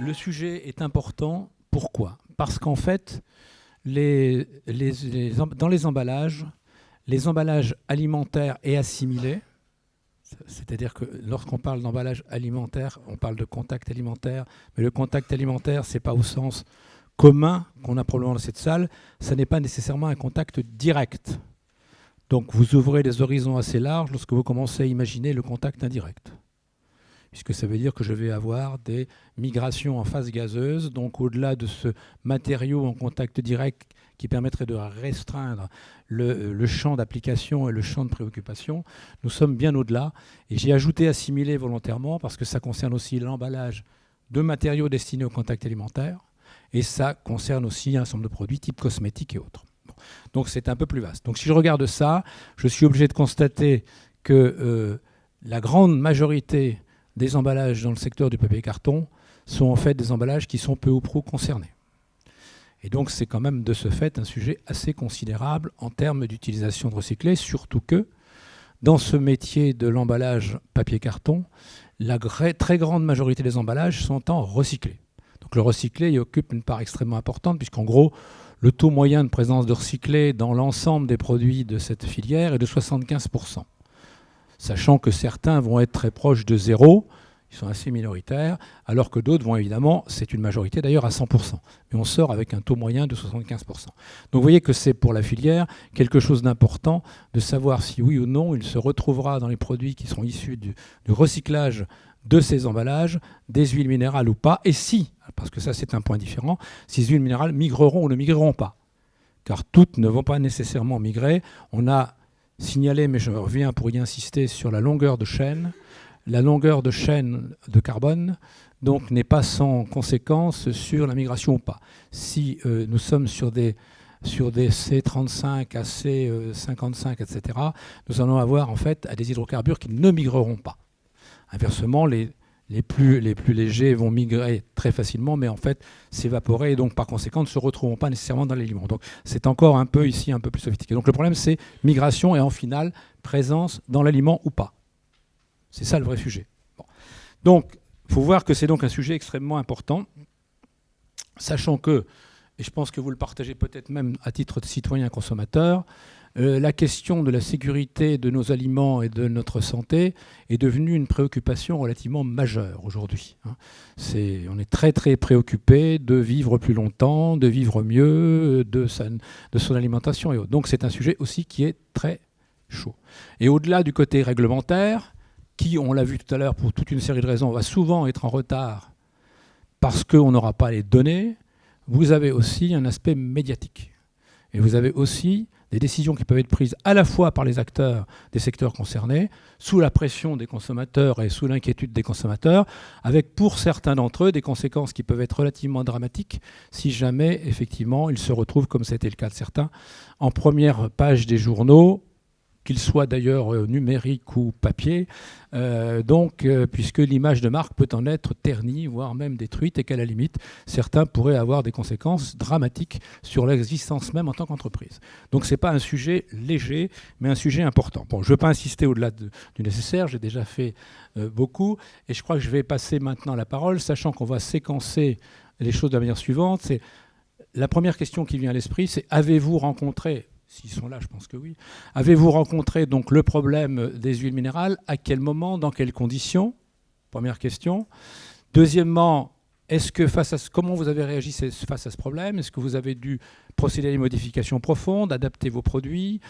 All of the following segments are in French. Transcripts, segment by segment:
Le sujet est important. Pourquoi ? Parce qu'en fait, dans les emballages alimentaires et assimilés, c'est-à-dire que lorsqu'on parle d'emballage alimentaire, on parle de contact alimentaire, mais le contact alimentaire, ce n'est pas au sens commun qu'on a probablement dans cette salle, ça n'est pas nécessairement un contact direct. Donc vous ouvrez des horizons assez larges lorsque vous commencez à imaginer le contact indirect. Puisque ça veut dire que je vais avoir des migrations en phase gazeuse, donc au-delà de ce matériau en contact direct qui permettrait de restreindre le champ d'application et le champ de préoccupation, nous sommes bien au-delà. Et j'ai ajouté assimilé volontairement parce que ça concerne aussi l'emballage de matériaux destinés au contact alimentaire, et ça concerne aussi un ensemble de produits type cosmétiques et autres. Bon. Donc c'est un peu plus vaste. Donc si je regarde ça, je suis obligé de constater que la grande majorité des emballages dans le secteur du papier carton sont en fait des emballages qui sont peu ou prou concernés. Et donc c'est quand même de ce fait un sujet assez considérable en termes d'utilisation de recyclé, surtout que dans ce métier de l'emballage papier carton, la très grande majorité des emballages sont en recyclé. Donc le recyclé il occupe une part extrêmement importante puisqu'en gros le taux moyen de présence de recyclé dans l'ensemble des produits de cette filière est de 75%. Sachant que certains vont être très proches de zéro, ils sont assez minoritaires, alors que d'autres vont évidemment, c'est une majorité d'ailleurs à 100%. Mais on sort avec un taux moyen de 75%. Donc vous voyez que c'est pour la filière quelque chose d'important de savoir si oui ou non il se retrouvera dans les produits qui seront issus du recyclage de ces emballages, des huiles minérales ou pas, et si, parce que ça c'est un point différent, si ces huiles minérales migreront ou ne migreront pas. Car toutes ne vont pas nécessairement migrer. On a signalé, mais je reviens pour y insister sur la longueur de chaîne. La longueur de chaîne de carbone donc, n'est pas sans conséquence sur la migration ou pas. Si nous sommes sur des C35 à C55, etc., nous allons avoir en fait des hydrocarbures qui ne migreront pas. Inversement, les plus légers vont migrer très facilement, mais en fait s'évaporer et donc par conséquent ne se retrouveront pas nécessairement dans l'aliment. Donc c'est encore un peu ici un peu plus sophistiqué. Donc le problème c'est migration et en finale présence dans l'aliment ou pas. C'est ça le vrai sujet. Bon. Donc il faut voir que c'est donc un sujet extrêmement important, sachant que, et je pense que vous le partagez peut-être même à titre de citoyen consommateur, la question de la sécurité de nos aliments et de notre santé est devenue une préoccupation relativement majeure aujourd'hui. On est très très préoccupé de vivre plus longtemps, de vivre mieux, de son alimentation et autres. Donc c'est un sujet aussi qui est très chaud. Et au-delà du côté réglementaire, qui, on l'a vu tout à l'heure, pour toute une série de raisons, va souvent être en retard parce qu'on n'aura pas les données, vous avez aussi un aspect médiatique. Et vous avez aussi des décisions qui peuvent être prises à la fois par les acteurs des secteurs concernés, sous la pression des consommateurs et sous l'inquiétude des consommateurs, avec pour certains d'entre eux des conséquences qui peuvent être relativement dramatiques si jamais, effectivement, ils se retrouvent, comme c'était le cas de certains, en première page des journaux, qu'ils soient d'ailleurs numériques ou papier, puisque l'image de marque peut en être ternie, voire même détruite, et qu'à la limite, certains pourraient avoir des conséquences dramatiques sur l'existence même en tant qu'entreprise. Donc ce n'est pas un sujet léger, mais un sujet important. Bon, je ne veux pas insister au-delà du nécessaire, j'ai déjà fait beaucoup, et je crois que je vais passer maintenant la parole, sachant qu'on va séquencer les choses de la manière suivante. C'est la première question qui vient à l'esprit, c'est avez-vous rencontré... S'ils sont là, je pense que oui. Avez-vous rencontré donc le problème des huiles minérales ? À quel moment ? Dans quelles conditions ? Première question. Deuxièmement, comment vous avez réagi face à ce problème ? Est-ce que vous avez dû procéder à des modifications profondes, adapter vos produits,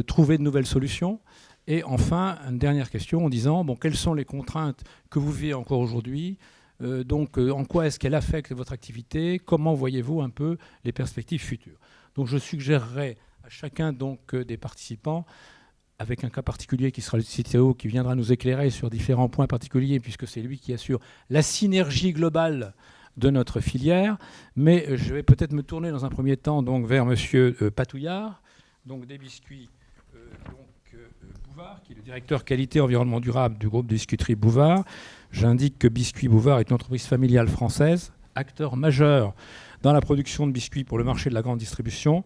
trouver de nouvelles solutions ? Et enfin, une dernière question en disant quelles sont les contraintes que vous vivez encore aujourd'hui ? En quoi est-ce qu'elle affecte votre activité ? Comment voyez-vous un peu les perspectives futures ? Donc je suggérerais à chacun des participants, avec un cas particulier qui sera le CTO, qui viendra nous éclairer sur différents points particuliers, puisque c'est lui qui assure la synergie globale de notre filière. Mais je vais peut-être me tourner dans un premier temps vers M. Patouillard, des biscuits Bouvard, qui est le directeur qualité environnement durable du groupe de biscuiterie Bouvard. J'indique que Biscuits Bouvard est une entreprise familiale française, acteur majeur dans la production de biscuits pour le marché de la grande distribution.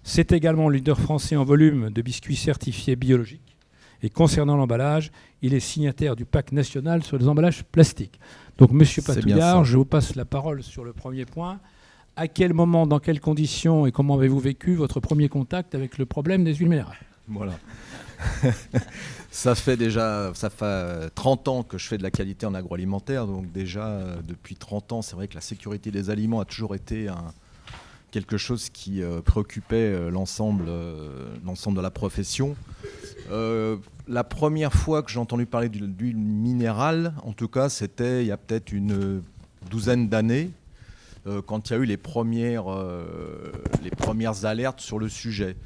C'est également le leader français en volume de biscuits certifiés biologiques. Et concernant l'emballage, il est signataire du pacte national sur les emballages plastiques. Donc, Monsieur Patouillard, je vous passe la parole sur le premier point. À quel moment, dans quelles conditions et comment avez-vous vécu votre premier contact avec le problème des huiles minérales ? Voilà. Ça fait 30 ans que je fais de la qualité en agroalimentaire. Donc déjà, depuis 30 ans, c'est vrai que la sécurité des aliments a toujours été quelque chose qui préoccupait l'ensemble de la profession. La première fois que j'ai entendu parler d'huile minérale, en tout cas, c'était il y a peut-être une douzaine d'années, quand il y a eu les premières alertes sur le sujet.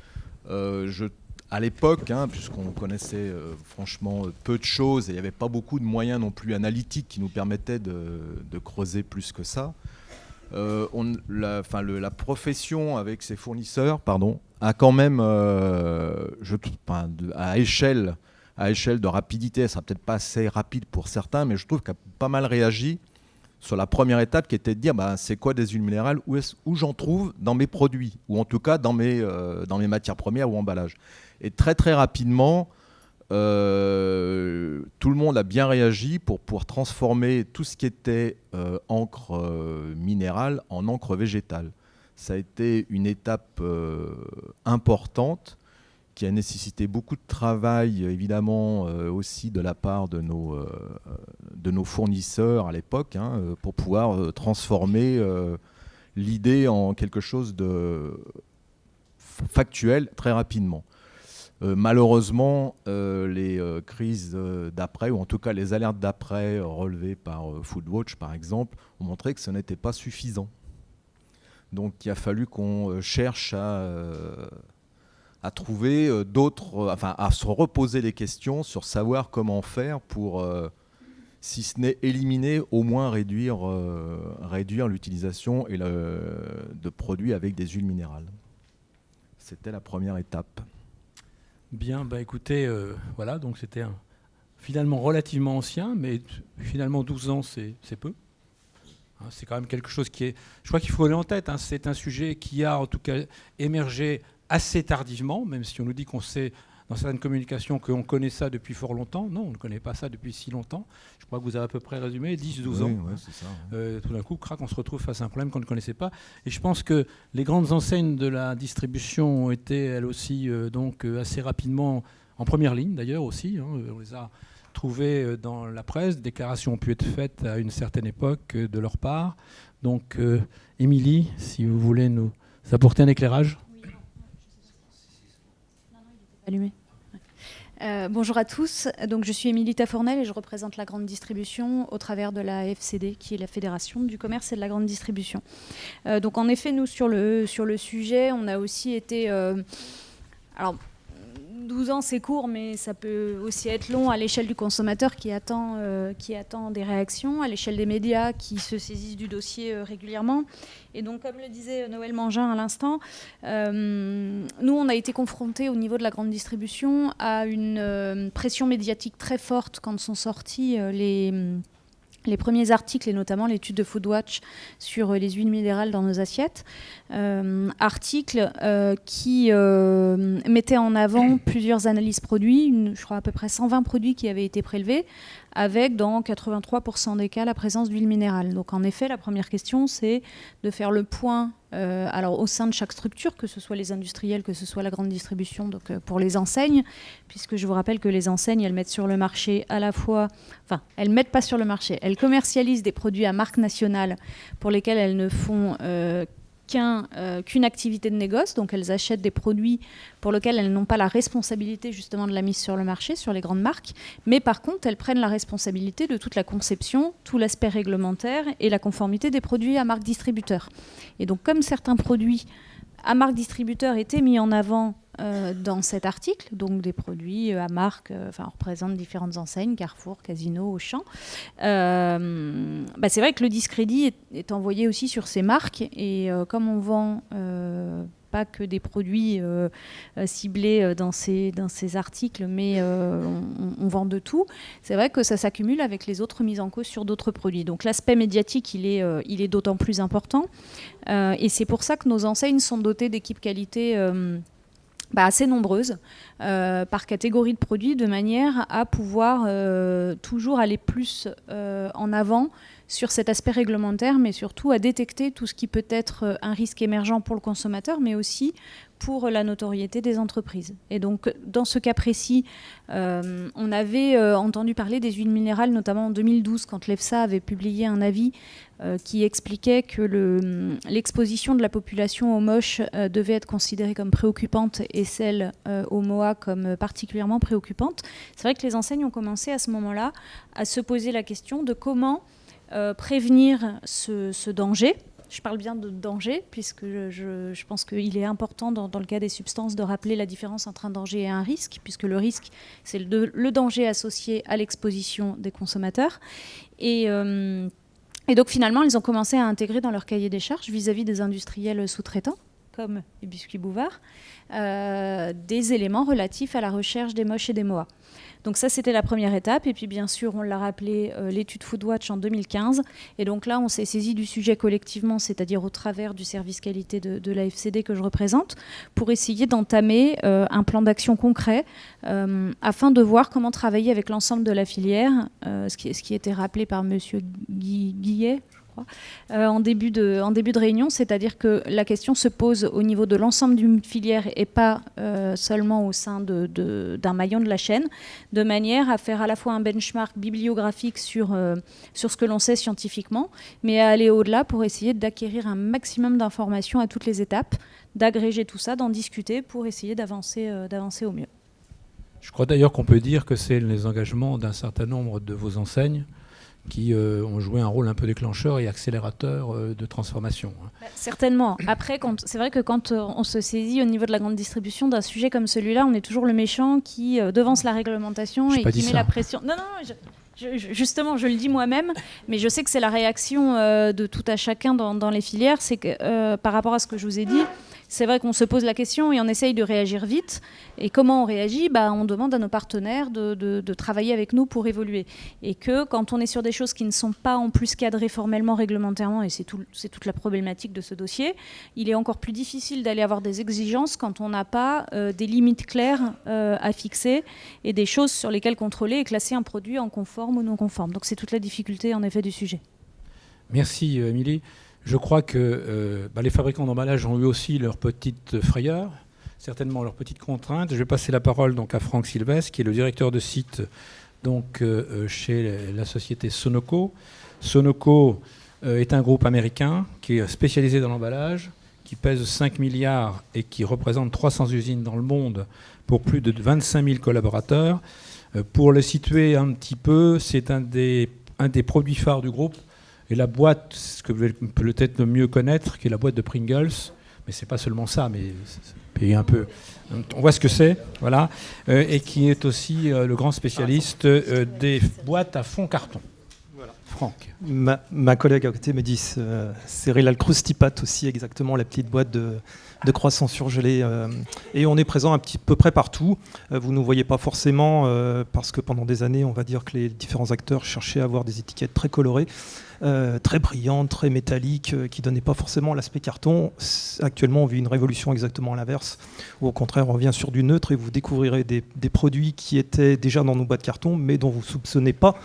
À l'époque, puisqu'on connaissait franchement peu de choses et il n'y avait pas beaucoup de moyens non plus analytiques qui nous permettaient de creuser plus que ça, la profession avec ses fournisseurs a quand même, à échelle de rapidité, ça sera peut-être pas assez rapide pour certains, mais je trouve qu'elle a pas mal réagi sur la première étape qui était de dire c'est quoi des huiles minérales, où j'en trouve dans mes produits, ou en tout cas dans mes matières premières ou emballages. Et très très rapidement, tout le monde a bien réagi pour pouvoir transformer tout ce qui était encre minérale en encre végétale. Ça a été une étape importante qui a nécessité beaucoup de travail, évidemment, aussi de la part de nos fournisseurs à l'époque, pour pouvoir transformer l'idée en quelque chose de factuel très rapidement. Malheureusement, les crises d'après, ou en tout cas les alertes d'après relevées par Foodwatch, par exemple, ont montré que ce n'était pas suffisant. Donc il a fallu qu'on cherche à trouver à se reposer les questions sur savoir comment faire pour, si ce n'est éliminer, au moins réduire l'utilisation de produits avec des huiles minérales. C'était la première étape. Bien, écoutez, voilà, donc c'était finalement relativement ancien, mais finalement 12 ans, c'est peu. C'est quand même quelque chose qui est... Je crois qu'il faut aller en tête, c'est un sujet qui a en tout cas émergé assez tardivement, même si on nous dit qu'on sait dans certaines communications qu'on connaît ça depuis fort longtemps. Non, on ne connaît pas ça depuis si longtemps. Je crois que vous avez à peu près résumé 10-12 ans. Oui, c'est ça. Tout d'un coup, crac, on se retrouve face à un problème qu'on ne connaissait pas. Et je pense que les grandes enseignes de la distribution ont été, elles aussi, assez rapidement en première ligne, d'ailleurs, aussi. On les a trouvées dans la presse. Des déclarations ont pu être faites à une certaine époque de leur part. Donc, Émilie, si vous voulez nous apporter un éclairage. Allumé. Bonjour à tous, donc je suis Émilie Tafournel et je représente la grande distribution au travers de la FCD, qui est la Fédération du commerce et de la grande distribution. Donc en effet, nous sur le sujet, on a aussi été... alors 12 ans c'est court, mais ça peut aussi être long à l'échelle du consommateur qui attend des réactions, à l'échelle des médias qui se saisissent du dossier régulièrement. Et donc, comme le disait Noël Mangin à l'instant, nous, on a été confrontés au niveau de la grande distribution à une pression médiatique très forte quand sont sortis les premiers articles, et notamment l'étude de Foodwatch sur les huiles minérales dans nos assiettes. Article qui mettait en avant plusieurs analyses produits, je crois à peu près 120 produits qui avaient été prélevés, avec dans 83% des cas la présence d'huile minérale. Donc en effet, la première question, c'est de faire le point alors au sein de chaque structure, que ce soit les industriels, que ce soit la grande distribution, donc pour les enseignes, puisque je vous rappelle que les enseignes, elles mettent sur le marché à la fois... Enfin, elles ne mettent pas sur le marché, elles commercialisent des produits à marque nationale pour lesquels elles ne font qu'une activité de négoce, donc elles achètent des produits pour lesquels elles n'ont pas la responsabilité justement de la mise sur le marché, sur les grandes marques, mais par contre elles prennent la responsabilité de toute la conception, tout l'aspect réglementaire et la conformité des produits à marque distributeur. Et donc comme certains produits à marque distributeur étaient mis en avant dans cet article, donc des produits à marque, on représente différentes enseignes, Carrefour, Casino, Auchan. C'est vrai que le discrédit est envoyé aussi sur ces marques, et comme on vend pas que des produits ciblés dans ces articles, mais on vend de tout, c'est vrai que ça s'accumule avec les autres mises en cause sur d'autres produits. Donc l'aspect médiatique, il est d'autant plus important, et c'est pour ça que nos enseignes sont dotées d'équipes qualité assez nombreuses par catégorie de produits, de manière à pouvoir toujours aller plus en avant sur cet aspect réglementaire, mais surtout à détecter tout ce qui peut être un risque émergent pour le consommateur, mais aussi pour la notoriété des entreprises. Et donc, dans ce cas précis, on avait entendu parler des huiles minérales, notamment en 2012, quand l'EFSA avait publié un avis qui expliquait que l'exposition de la population aux moches devait être considérée comme préoccupante et celle aux MOA comme particulièrement préoccupante. C'est vrai que les enseignes ont commencé à ce moment-là à se poser la question de comment prévenir ce danger. Je parle bien de danger, puisque je pense qu'il est important dans le cas des substances de rappeler la différence entre un danger et un risque, puisque le risque, c'est le danger associé à l'exposition des consommateurs. Et donc finalement, ils ont commencé à intégrer dans leur cahier des charges vis-à-vis des industriels sous-traitants, comme les biscuits Bouvard, des éléments relatifs à la recherche des moches et des MOA. Donc ça, c'était la première étape. Et puis, bien sûr, on l'a rappelé, l'étude Foodwatch en 2015. Et donc là, on s'est saisi du sujet collectivement, c'est-à-dire au travers du service qualité de la FCD que je représente, pour essayer d'entamer un plan d'action concret afin de voir comment travailler avec l'ensemble de la filière, ce qui était rappelé par M. Guillet, en début de réunion, c'est-à-dire que la question se pose au niveau de l'ensemble d'une filière et pas seulement au sein d'un maillon de la chaîne, de manière à faire à la fois un benchmark bibliographique sur ce que l'on sait scientifiquement, mais à aller au-delà pour essayer d'acquérir un maximum d'informations à toutes les étapes, d'agréger tout ça, d'en discuter pour essayer d'avancer au mieux. Je crois d'ailleurs qu'on peut dire que c'est les engagements d'un certain nombre de vos enseignes qui ont joué un rôle un peu déclencheur et accélérateur de transformation. Certainement. Après, c'est vrai que quand on se saisit au niveau de la grande distribution d'un sujet comme celui-là, on est toujours le méchant qui devance la réglementation et qui met la pression. Non, justement, je le dis moi-même, mais je sais que c'est la réaction de tout à chacun dans les filières. C'est que par rapport à ce que je vous ai dit, c'est vrai qu'on se pose la question et on essaye de réagir vite. Et comment on réagit ? On demande à nos partenaires de travailler avec nous pour évoluer. Et que quand on est sur des choses qui ne sont pas en plus cadrées formellement, réglementairement, et c'est toute la problématique de ce dossier, il est encore plus difficile d'aller avoir des exigences quand on n'a pas des limites claires à fixer et des choses sur lesquelles contrôler et classer un produit en conforme ou non conforme. Donc c'est toute la difficulté en effet du sujet. Merci Émilie. Je crois que les fabricants d'emballage ont eu aussi leurs petites frayeurs, certainement leurs petites contraintes. Je vais passer la parole donc à Franck Sylvestre, qui est le directeur de site chez la société Sonoco. Sonoco est un groupe américain qui est spécialisé dans l'emballage, qui pèse 5 milliards et qui représente 300 usines dans le monde pour plus de 25 000 collaborateurs. Pour le situer un petit peu, c'est un des produits phares du groupe. Et la boîte, ce que vous pouvez peut-être le mieux connaître, qui est la boîte de Pringles, mais c'est pas seulement ça, mais un peu, on voit ce que c'est, voilà, et qui est aussi le grand spécialiste des boîtes à fond carton. Voilà. Franck. Ma collègue à côté me dit Céréales Croustipat aussi, exactement, la petite boîte de croissants surgelés. Et on est présent à peu près partout. Vous ne nous voyez pas forcément, parce que pendant des années, on va dire que les différents acteurs cherchaient à avoir des étiquettes très colorées. Très brillante, très métallique, qui ne donnait pas forcément l'aspect carton. Actuellement, on vit une révolution exactement à l'inverse, où au contraire, on revient sur du neutre et vous découvrirez des produits qui étaient déjà dans nos boîtes carton, mais dont vous ne soupçonnez pas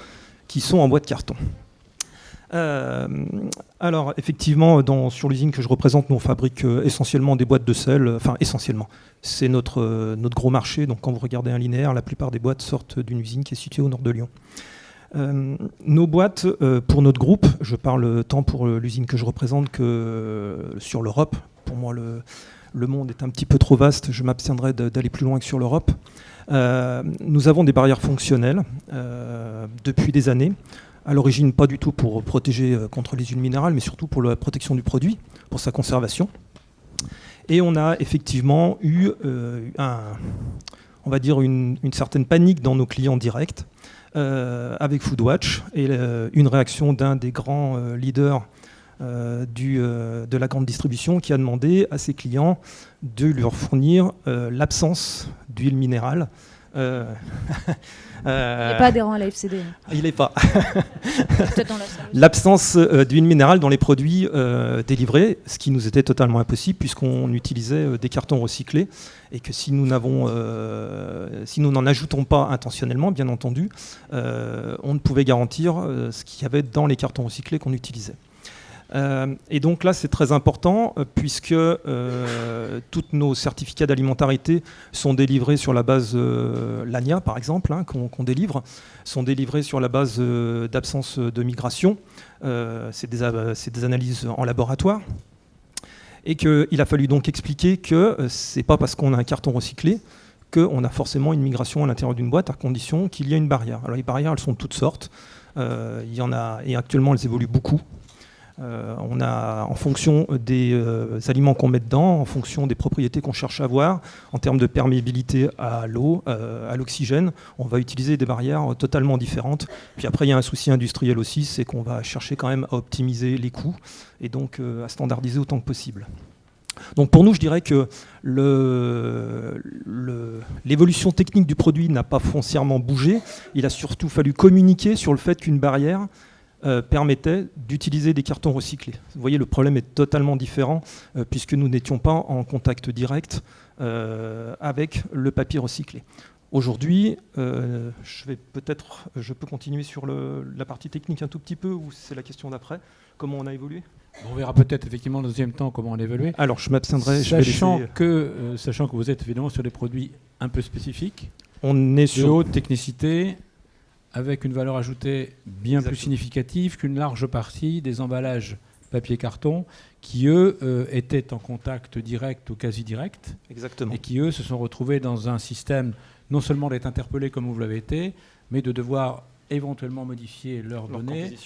qu'ils sont en boîte carton. Alors, effectivement, sur l'usine que je représente, nous, on fabrique essentiellement des boîtes de sel. Enfin, essentiellement. C'est notre gros marché. Donc, quand vous regardez un linéaire, la plupart des boîtes sortent d'une usine qui est située au nord de Lyon. Nos boîtes, pour notre groupe, je parle tant pour l'usine que je représente que sur l'Europe. Pour moi, le monde est un petit peu trop vaste, je m'abstiendrai d'aller plus loin que sur l'Europe. Nous avons des barrières fonctionnelles depuis des années. À l'origine, pas du tout pour protéger contre les huiles minérales, mais surtout pour la protection du produit, pour sa conservation. Et on a effectivement eu on va dire une certaine panique dans nos clients directs, avec Foodwatch et une réaction d'un des grands leaders de la grande distribution qui a demandé à ses clients de leur fournir l'absence d'huile minérale Il n'est pas adhérent à la FCD. Il n'est pas. Peut-être dans la salle aussi. L'absence d'huile minérale dans les produits délivrés, ce qui nous était totalement impossible puisqu'on utilisait des cartons recyclés et que si nous n'en ajoutons pas intentionnellement, bien entendu, on ne pouvait garantir ce qu'il y avait dans les cartons recyclés qu'on utilisait. Et donc là, c'est très important puisque tous nos certificats d'alimentarité sont délivrés sur la base l'ANIA, par exemple, hein, qu'on délivre, sont délivrés sur la base d'absence de migration. C'est des analyses en laboratoire. Et qu'il a fallu donc expliquer que c'est pas parce qu'on a un carton recyclé qu'on a forcément une migration à l'intérieur d'une boîte, à condition qu'il y ait une barrière. Alors les barrières, elles sont de toutes sortes. Il y en a, et actuellement, elles évoluent beaucoup. On a, en fonction des aliments qu'on met dedans, en fonction des propriétés qu'on cherche à avoir, en termes de perméabilité à l'eau, à l'oxygène, on va utiliser des barrières totalement différentes. Puis après, il y a un souci industriel aussi, c'est qu'on va chercher quand même à optimiser les coûts et donc à standardiser autant que possible. Donc pour nous, je dirais que l'évolution technique du produit n'a pas foncièrement bougé. Il a surtout fallu communiquer sur le fait qu'une barrière permettait d'utiliser des cartons recyclés. Vous voyez, le problème est totalement différent puisque nous n'étions pas en contact direct avec le papier recyclé. Aujourd'hui, je peux continuer sur la partie technique un tout petit peu, ou c'est la question d'après, comment on a évolué ? On verra peut-être effectivement dans le deuxième temps comment on a évolué. Alors, je m'abstiendrai. Sachant que vous êtes évidemment sur des produits un peu spécifiques, on est de haute technicité, avec une valeur ajoutée bien plus significative qu'une large partie des emballages papier-carton qui, eux, étaient en contact direct ou quasi direct. Exactement. Et qui, eux, se sont retrouvés dans un système non seulement d'être interpellés comme vous l'avez été, mais de devoir éventuellement modifier leurs données,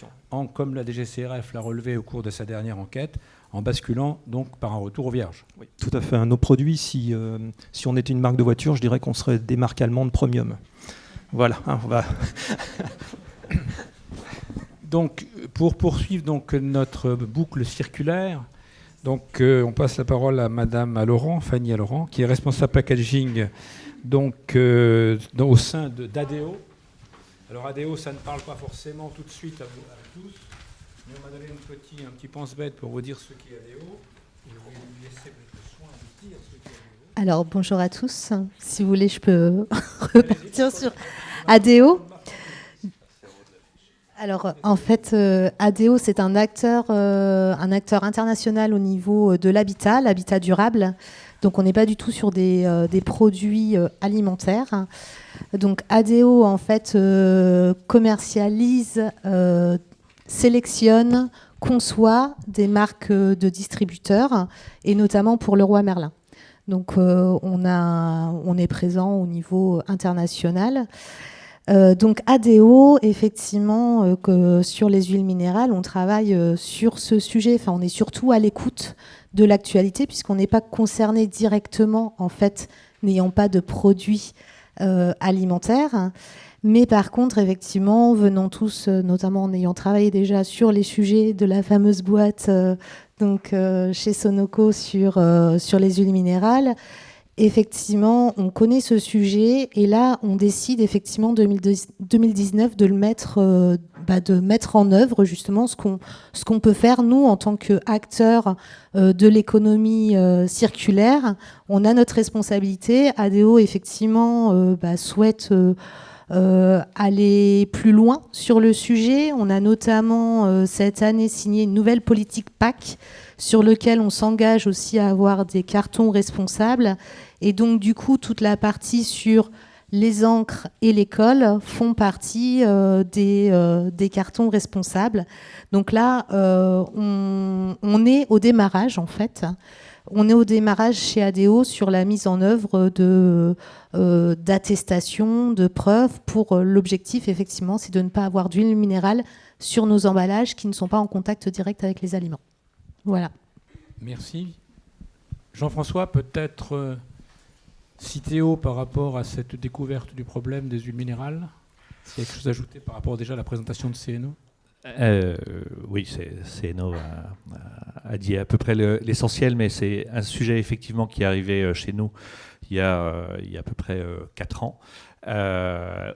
comme la DGCCRF l'a relevé au cours de sa dernière enquête, en basculant donc par un retour aux vierges. Oui, tout à fait. Nos produits, si on était une marque de voiture, je dirais qu'on serait des marques allemandes premium. Voilà, on va. Donc, pour poursuivre donc, notre boucle circulaire, donc, on passe la parole à Laurent, Fanny Laurent, qui est responsable packaging donc, au sein d'ADEO. Alors ADEO, ça ne parle pas forcément tout de suite à tous, mais on m'a donné un petit pense-bête pour vous dire ce qu'est ADEO. Et je vais lui laisser le soin de dire ce qu'est ADEO. Alors, bonjour à tous. Si vous voulez, je peux repartir sur ADEO. Alors, en fait, ADEO, c'est un acteur international au niveau de l'habitat durable. Donc, on n'est pas du tout sur des produits alimentaires. Donc, ADEO, en fait, commercialise, sélectionne, conçoit des marques de distributeurs, et notamment pour Leroy Merlin. Donc, on est présent au niveau international. Donc ADEO, effectivement, que sur les huiles minérales, on travaille sur ce sujet. Enfin, on est surtout à l'écoute de l'actualité puisqu'on n'est pas concerné directement, en fait, n'ayant pas de produits alimentaires. Mais par contre, effectivement, venant tous, notamment en ayant travaillé déjà sur les sujets de la fameuse boîte chez Sonoco sur les huiles minérales, effectivement, on connaît ce sujet et là, on décide effectivement 2019 de mettre en œuvre justement ce qu'on peut faire nous en tant qu'acteurs de l'économie circulaire. On a notre responsabilité. ADEO effectivement souhaite aller plus loin sur le sujet. On a notamment cette année signé une nouvelle politique PAC sur laquelle on s'engage aussi à avoir des cartons responsables. Et donc, du coup, toute la partie sur les encres et les cols font partie des cartons responsables. Donc là, on est au démarrage, en fait. On est au démarrage chez ADEO sur la mise en œuvre d'attestations, de preuves. Pour l'objectif, effectivement, c'est de ne pas avoir d'huile minérale sur nos emballages qui ne sont pas en contact direct avec les aliments. Voilà. Merci. Jean-François, peut-être Citéo par rapport à cette découverte du problème des huiles minérales. Il y a quelque chose à ajouter par rapport déjà à la présentation de CNO ? Oui, CNO a dit à peu près l'essentiel, mais c'est un sujet effectivement qui est arrivé chez nous il y a à peu près 4 ans.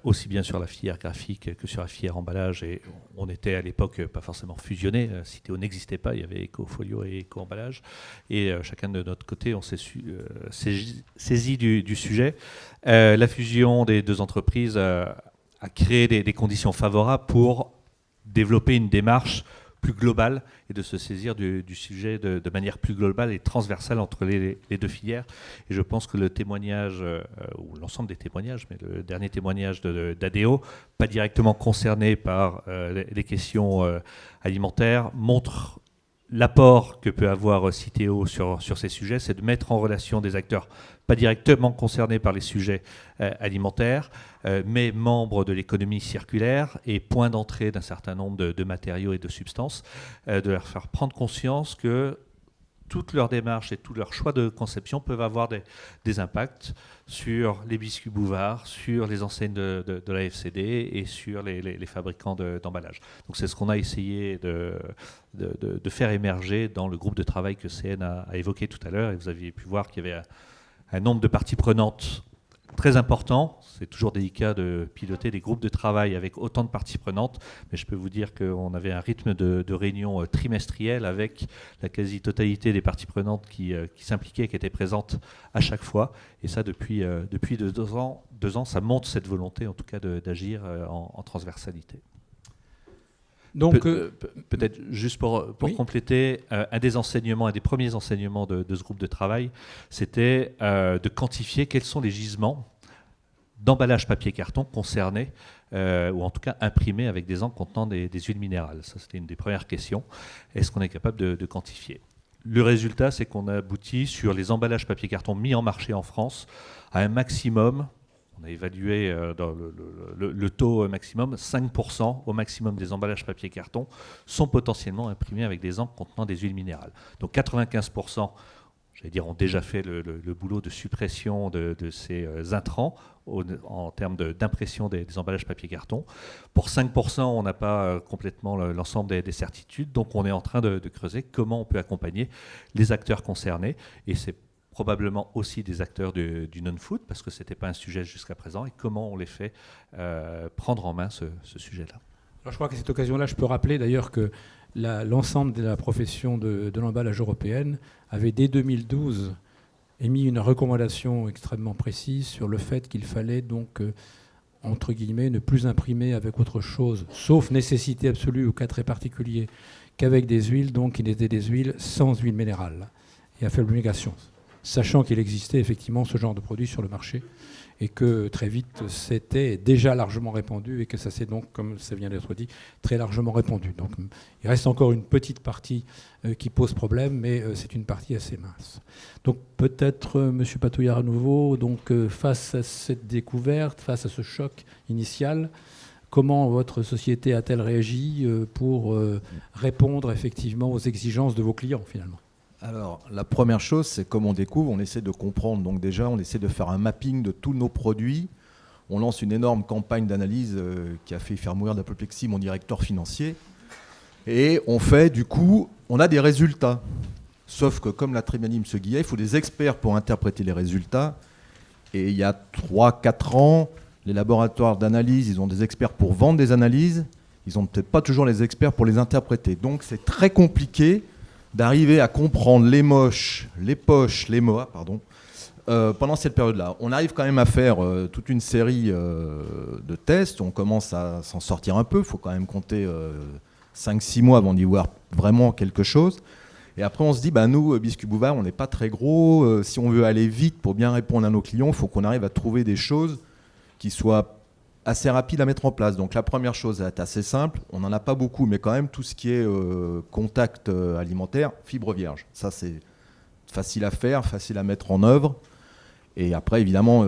aussi bien sur la filière graphique que sur la filière emballage. Et on était à l'époque pas forcément fusionnés. Citeo n'existait pas, il y avait Ecofolio et Eco-emballage. Et chacun de notre côté, on s'est saisi du sujet. La fusion des deux entreprises a créé des conditions favorables pour développer une démarche plus globale et de se saisir du sujet de manière plus globale et transversale entre les deux filières. Et je pense que le témoignage, ou l'ensemble des témoignages, mais le dernier témoignage d'ADO, pas directement concerné par les questions alimentaires, montre l'apport que peut avoir Citeo sur ces sujets, c'est de mettre en relation des acteurs pas directement concernés par les sujets alimentaires, mais membres de l'économie circulaire et point d'entrée d'un certain nombre de matériaux et de substances, de leur faire prendre conscience que toutes leurs démarches et tous leurs choix de conception peuvent avoir des impacts sur les biscuits Bouvard, sur les enseignes de la FCD et sur les fabricants d'emballage. Donc c'est ce qu'on a essayé de faire émerger dans le groupe de travail que CN a évoqué tout à l'heure. Et vous aviez pu voir qu'il y avait un nombre de parties prenantes très important. C'est toujours délicat de piloter des groupes de travail avec autant de parties prenantes, mais je peux vous dire qu'on avait un rythme de réunion trimestrielle avec la quasi-totalité des parties prenantes qui s'impliquaient, qui étaient présentes à chaque fois. Et ça, depuis 2 ans, ça montre cette volonté, en tout cas, d'agir en transversalité. Donc, peut-être juste pour oui. Compléter, un des premiers enseignements de ce groupe de travail, c'était de quantifier quels sont les gisements d'emballage papier-carton concernés, ou en tout cas imprimés avec des encres contenant des huiles minérales. Ça, c'était une des premières questions. Est-ce qu'on est capable de quantifier ? Le résultat, c'est qu'on a abouti sur les emballages papier-carton mis en marché en France à un maximum. On a évalué dans le taux maximum, 5% au maximum des emballages papier-carton sont potentiellement imprimés avec des encres contenant des huiles minérales. Donc 95%, ont déjà fait le boulot de suppression de ces intrants en termes d'impression des emballages papier-carton. Pour 5%, on n'a pas complètement l'ensemble des certitudes, donc on est en train de creuser comment on peut accompagner les acteurs concernés, et c'est probablement aussi des acteurs du non-food, parce que ce n'était pas un sujet jusqu'à présent, et comment on les fait prendre en main ce sujet-là. Alors je crois qu'à cette occasion-là, je peux rappeler d'ailleurs que l'ensemble de la profession de l'emballage européenne avait dès 2012 émis une recommandation extrêmement précise sur le fait qu'il fallait donc, entre guillemets, ne plus imprimer avec autre chose, sauf nécessité absolue ou cas très particulier, qu'avec des huiles, donc qui étaient des huiles sans huile minérale et à faible migration, sachant qu'il existait effectivement ce genre de produit sur le marché et que très vite c'était déjà largement répandu et que ça s'est donc, comme ça vient d'être dit, très largement répandu. Donc il reste encore une petite partie qui pose problème, mais c'est une partie assez mince. Donc peut-être M. Patouillard à nouveau, donc, face à cette découverte, face à ce choc initial, comment votre société a-t-elle réagi pour répondre effectivement aux exigences de vos clients finalement ? Alors, la première chose, c'est comme on découvre, on essaie de comprendre. Donc déjà, on essaie de faire un mapping de tous nos produits. On lance une énorme campagne d'analyse qui a fait faire mourir d'apoplexie mon directeur financier. Et on fait, du coup, on a des résultats. Sauf que, comme l'a très bien dit M. Guillet, il faut des experts pour interpréter les résultats. Et il y a 3-4 ans, les laboratoires d'analyse, ils ont des experts pour vendre des analyses. Ils n'ont peut-être pas toujours les experts pour les interpréter. Donc c'est très compliqué d'arriver à comprendre les moches, les poches, les MOA, pendant cette période-là. On arrive quand même à faire toute une série de tests. On commence à s'en sortir un peu. Il faut quand même compter 5-6 mois avant d'y voir vraiment quelque chose. Et après, on se dit, nous, Biscuits Bouvard, on n'est pas très gros. Si on veut aller vite pour bien répondre à nos clients, il faut qu'on arrive à trouver des choses qui soient assez rapide à mettre en place. Donc la première chose est assez simple, on n'en a pas beaucoup, mais quand même tout ce qui est contact alimentaire, fibre vierge. Ça c'est facile à faire, facile à mettre en œuvre. Et après évidemment,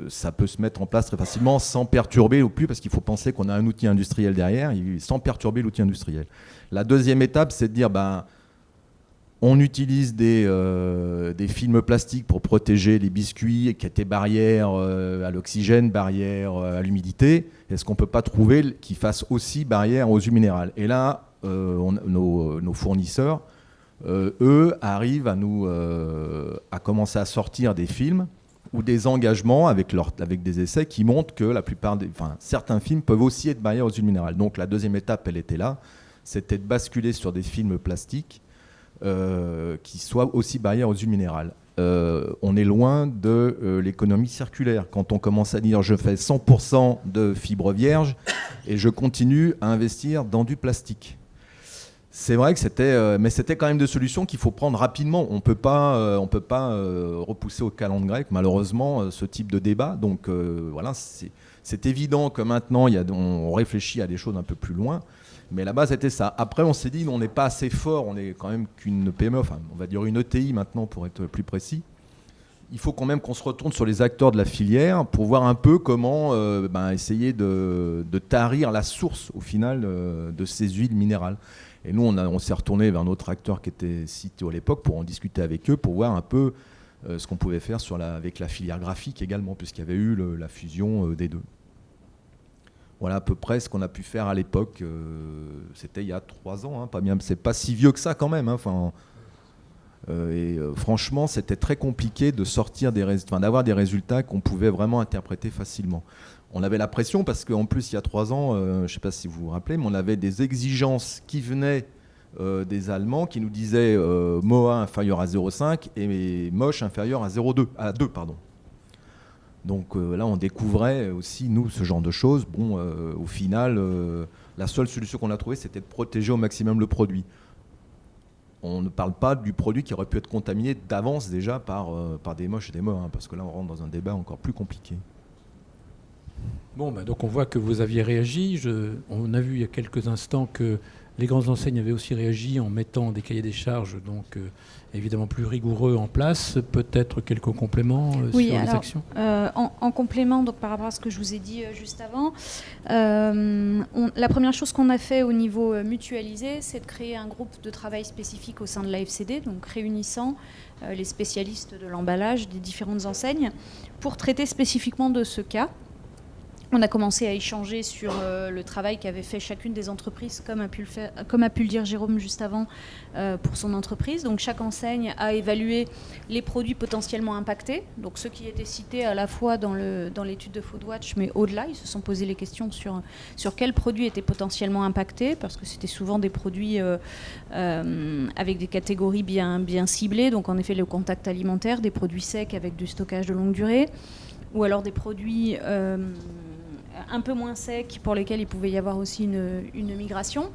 ça peut se mettre en place très facilement sans perturber au plus, parce qu'il faut penser qu'on a un outil industriel derrière, sans perturber l'outil industriel. La deuxième étape, c'est de dire, on utilise des films plastiques pour protéger les biscuits qui étaient barrières à l'oxygène, barrières à l'humidité. Est-ce qu'on ne peut pas trouver qui fasse aussi barrière aux huiles minérales ? Et là, nos fournisseurs, eux, arrivent à commencer à sortir des films ou des engagements avec des essais qui montrent que certains films peuvent aussi être barrières aux huiles minérales. Donc la deuxième étape, elle était là, c'était de basculer sur des films plastiques qui soient aussi barrières aux huiles minérales. On est loin de l'économie circulaire. Quand on commence à dire je fais 100% de fibres vierges et je continue à investir dans du plastique. C'est vrai que c'était quand même des solutions qu'il faut prendre rapidement. On peut pas repousser au calendrier grec, malheureusement, ce type de débat. Donc voilà, c'est évident que maintenant, on réfléchit à des choses un peu plus loin. Mais là-bas, c'était ça. Après, on s'est dit, on n'est pas assez fort, on est quand même qu'une PME, enfin, on va dire une ETI maintenant pour être plus précis. Il faut quand même qu'on se retourne sur les acteurs de la filière pour voir un peu comment essayer de tarir la source, au final, de ces huiles minérales. Et nous, on s'est retourné vers notre acteur qui était Citeo à l'époque pour en discuter avec eux, pour voir un peu ce qu'on pouvait faire avec la filière graphique également, puisqu'il y avait eu la fusion des deux. Voilà à peu près ce qu'on a pu faire à l'époque. C'était il y a 3 ans, hein, pas bien. C'est pas si vieux que ça quand même. Hein, franchement, c'était très compliqué de sortir d'avoir des résultats qu'on pouvait vraiment interpréter facilement. On avait la pression parce qu'en plus, il y a 3 ans, je ne sais pas si vous vous rappelez, mais on avait des exigences qui venaient des Allemands qui nous disaient MOA inférieur à 0,5 et MOSH inférieur à 2, pardon. Donc là, on découvrait aussi, nous, ce genre de choses. Bon, au final, la seule solution qu'on a trouvée, c'était de protéger au maximum le produit. On ne parle pas du produit qui aurait pu être contaminé d'avance déjà par des MOSH et des MOA, hein, parce que là, on rentre dans un débat encore plus compliqué. Bon, donc on voit que vous aviez réagi. On a vu il y a quelques instants que les grandes enseignes avaient aussi réagi en mettant des cahiers des charges, donc évidemment plus rigoureux en place. Peut-être quelques compléments sur les actions. En complément, donc par rapport à ce que je vous ai dit juste avant, la première chose qu'on a fait au niveau mutualisé, c'est de créer un groupe de travail spécifique au sein de la FCD, donc réunissant les spécialistes de l'emballage des différentes enseignes pour traiter spécifiquement de ce cas. On a commencé à échanger sur le travail qu'avait fait chacune des entreprises, comme a pu le dire Jérôme juste avant, pour son entreprise. Donc chaque enseigne a évalué les produits potentiellement impactés, donc ceux qui étaient cités à la fois dans l'étude de Foodwatch, mais au-delà, ils se sont posé les questions sur quels produits étaient potentiellement impactés, parce que c'était souvent des produits avec des catégories bien ciblées, donc en effet le contact alimentaire, des produits secs avec du stockage de longue durée, ou alors des produits un peu moins secs pour lesquels il pouvait y avoir aussi une migration.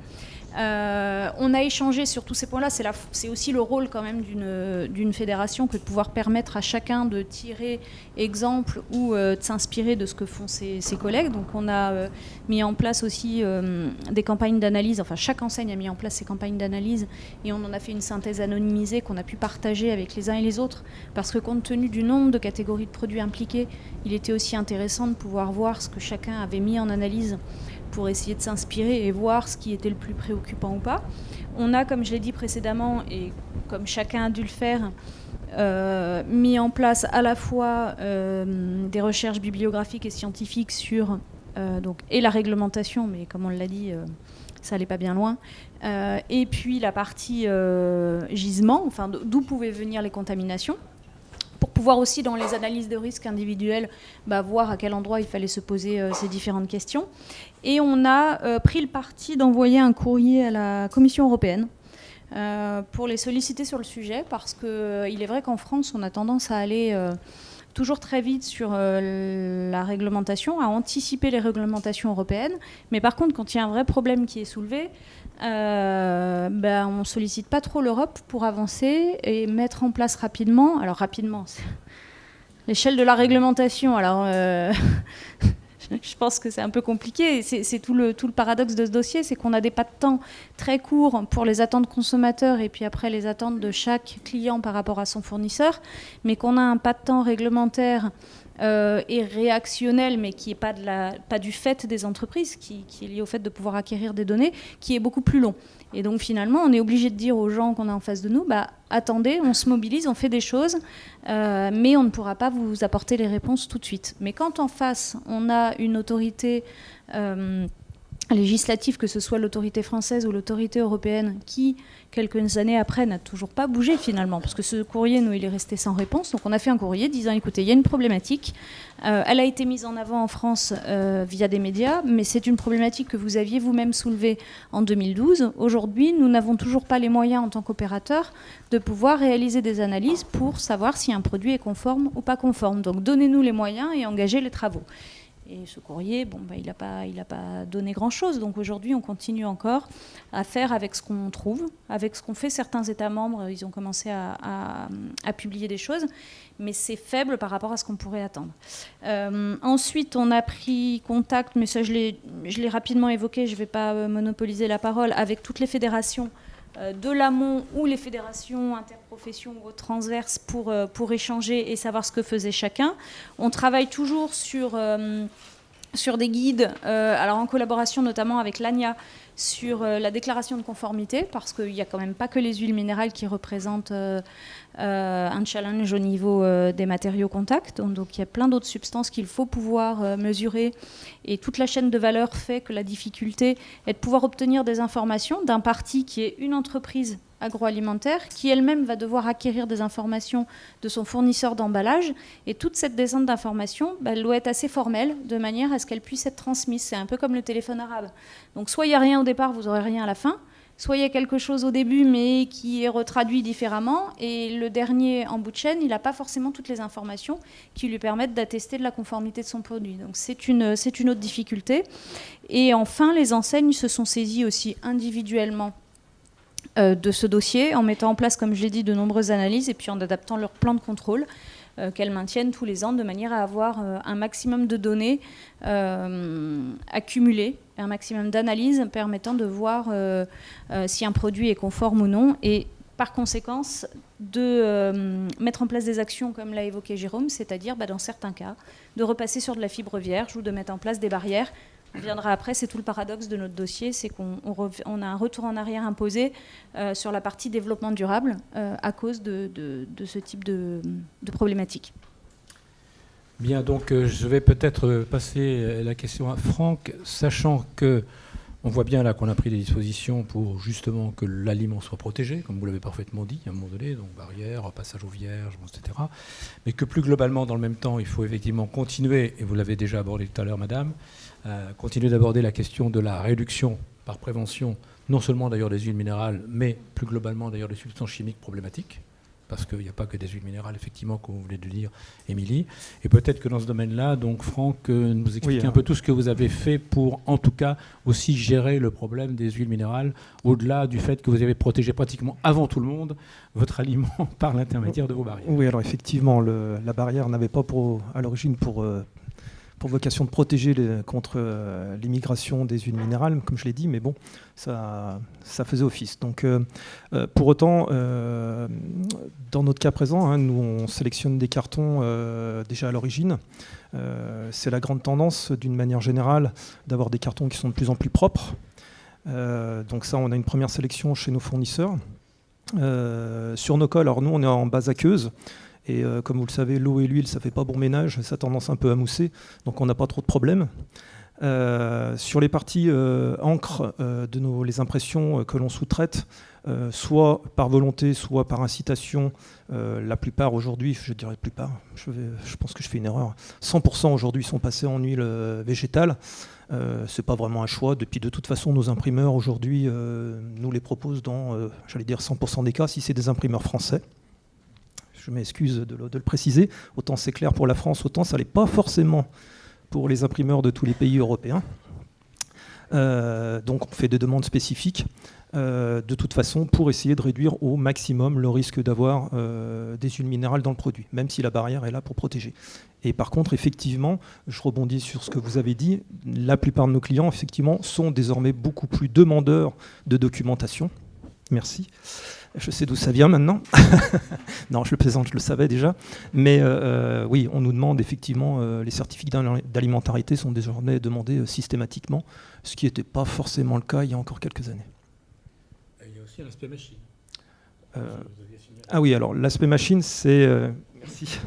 On a échangé sur tous ces points-là. C'est aussi le rôle quand même d'une fédération que de pouvoir permettre à chacun de tirer exemple ou de s'inspirer de ce que font ses collègues. Donc on a mis en place aussi des campagnes d'analyse. Enfin, chaque enseigne a mis en place ses campagnes d'analyse et on en a fait une synthèse anonymisée qu'on a pu partager avec les uns et les autres. Parce que compte tenu du nombre de catégories de produits impliqués, il était aussi intéressant de pouvoir voir ce que chacun avait mis en analyse pour essayer de s'inspirer et voir ce qui était le plus préoccupant ou pas. On a, comme je l'ai dit précédemment, et comme chacun a dû le faire, mis en place à la fois des recherches bibliographiques et scientifiques sur et la réglementation, mais comme on l'a dit, ça n'allait pas bien loin, et puis la partie gisement, enfin d'où pouvaient venir les contaminations, pour pouvoir aussi, dans les analyses de risque individuelles, voir à quel endroit il fallait se poser ces différentes questions. Et on a pris le parti d'envoyer un courrier à la Commission européenne pour les solliciter sur le sujet, parce qu'il est vrai qu'en France, on a tendance à aller toujours très vite sur la réglementation, à anticiper les réglementations européennes. Mais par contre, quand il y a un vrai problème qui est soulevé, on ne sollicite pas trop l'Europe pour avancer et mettre en place rapidement. Alors rapidement, c'est l'échelle de la réglementation. Alors je pense que c'est un peu compliqué. C'est tout le paradoxe de ce dossier, c'est qu'on a des pas de temps très courts pour les attentes consommateurs et puis après les attentes de chaque client par rapport à son fournisseur, mais qu'on a un pas de temps réglementaire et réactionnel, mais qui n'est pas du fait des entreprises, qui est lié au fait de pouvoir acquérir des données, qui est beaucoup plus long. Et donc finalement, on est obligé de dire aux gens qu'on a en face de nous, attendez, on se mobilise, on fait des choses, mais on ne pourra pas vous apporter les réponses tout de suite. Mais quand en face, on a une autorité législatif, que ce soit l'autorité française ou l'autorité européenne, qui, quelques années après, n'a toujours pas bougé finalement, parce que ce courrier, nous, il est resté sans réponse. Donc on a fait un courrier disant, écoutez, il y a une problématique, elle a été mise en avant en France via des médias, mais c'est une problématique que vous aviez vous-même soulevée en 2012. Aujourd'hui, nous n'avons toujours pas les moyens en tant qu'opérateurs de pouvoir réaliser des analyses pour savoir si un produit est conforme ou pas conforme. Donc donnez-nous les moyens et engagez les travaux. Et ce courrier, il n'a pas donné grand-chose. Donc aujourd'hui, on continue encore à faire avec ce qu'on trouve, avec ce qu'ont fait certains États membres. Ils ont commencé à publier des choses, mais c'est faible par rapport à ce qu'on pourrait attendre. Ensuite, on a pris contact, mais ça je l'ai rapidement évoqué, je ne vais pas monopoliser la parole, avec toutes les fédérations de l'amont ou les fédérations interprofessions ou transverses pour échanger et savoir ce que faisait chacun. On travaille toujours sur des guides, alors en collaboration notamment avec l'ANIA, sur la déclaration de conformité, parce qu'il n'y a quand même pas que les huiles minérales qui représentent un challenge au niveau des matériaux contact. Donc il y a plein d'autres substances qu'il faut pouvoir mesurer. Et toute la chaîne de valeur fait que la difficulté est de pouvoir obtenir des informations d'un parti qui est une entreprise agroalimentaire, qui elle-même va devoir acquérir des informations de son fournisseur d'emballage. Et toute cette descente d'informations, elle doit être assez formelle, de manière à ce qu'elle puisse être transmise. C'est un peu comme le téléphone arabe. Donc soit il n'y a rien au départ, vous n'aurez rien à la fin, soit il y a quelque chose au début, mais qui est retraduit différemment, et le dernier en bout de chaîne, il n'a pas forcément toutes les informations qui lui permettent d'attester de la conformité de son produit. Donc c'est une autre difficulté. Et enfin, les enseignes se sont saisies aussi individuellement de ce dossier, en mettant en place, comme je l'ai dit, de nombreuses analyses, et puis en adaptant leur plan de contrôle qu'elles maintiennent tous les ans, de manière à avoir un maximum de données accumulées, un maximum d'analyses permettant de voir si un produit est conforme ou non, et par conséquence de mettre en place des actions comme l'a évoqué Jérôme, c'est-à-dire dans certains cas de repasser sur de la fibre vierge ou de mettre en place des barrières. On viendra après, c'est tout le paradoxe de notre dossier, c'est qu'on a un retour en arrière imposé sur la partie développement durable à cause de ce type de problématique. Bien, donc je vais peut-être passer la question à Franck, sachant que on voit bien là qu'on a pris des dispositions pour justement que l'aliment soit protégé, comme vous l'avez parfaitement dit à un moment donné, donc barrière, passage aux vierges, etc. Mais que plus globalement, dans le même temps, il faut effectivement continuer, et vous l'avez déjà abordé tout à l'heure, madame, continuer d'aborder la question de la réduction par prévention, non seulement d'ailleurs des huiles minérales, mais plus globalement d'ailleurs des substances chimiques problématiques, parce qu'il n'y a pas que des huiles minérales, effectivement, comme vous venez de le dire, Émilie. Et peut-être que dans ce domaine-là, donc Franck, nous expliquer un peu tout ce que vous avez fait pour, en tout cas, aussi gérer le problème des huiles minérales, au-delà du fait que vous avez protégé pratiquement avant tout le monde votre aliment par l'intermédiaire de vos barrières. Oui, alors effectivement, la barrière n'avait pas à l'origine pour vocation de protéger contre l'immigration des huiles minérales, comme je l'ai dit, mais bon, ça faisait office. Donc, pour autant, dans notre cas présent, nous, on sélectionne des cartons déjà à l'origine. C'est la grande tendance, d'une manière générale, d'avoir des cartons qui sont de plus en plus propres. Donc ça, on a une première sélection chez nos fournisseurs. Sur nos cols, alors nous, on est en base aqueuse. Et comme vous le savez, l'eau et l'huile, ça ne fait pas bon ménage, ça a tendance un peu à mousser, donc on n'a pas trop de problèmes. Sur les parties encre de les impressions que l'on sous-traite, soit par volonté, soit par incitation, la plupart aujourd'hui, je dirais plupart, je pense que je fais une erreur, 100% aujourd'hui sont passés en huile végétale. C'est pas vraiment un choix. Depuis, de toute façon, nos imprimeurs aujourd'hui nous les proposent dans, j'allais dire 100% des cas, si c'est des imprimeurs français. Je m'excuse de le préciser. Autant c'est clair pour la France, autant ça l'est pas forcément pour les imprimeurs de tous les pays européens. Donc on fait des demandes spécifiques de toute façon pour essayer de réduire au maximum le risque d'avoir des huiles minérales dans le produit, même si la barrière est là pour protéger. Et par contre, effectivement, je rebondis sur ce que vous avez dit, la plupart de nos clients, effectivement, sont désormais beaucoup plus demandeurs de documentation. Merci. Je sais d'où ça vient maintenant. Non, je le plaisante, je le savais déjà. Mais oui, on nous demande effectivement, les certificats d'alimentarité sont désormais demandés systématiquement, ce qui n'était pas forcément le cas il y a encore quelques années. Il y a aussi l'aspect machine. Ah oui, alors l'aspect machine, c'est Merci.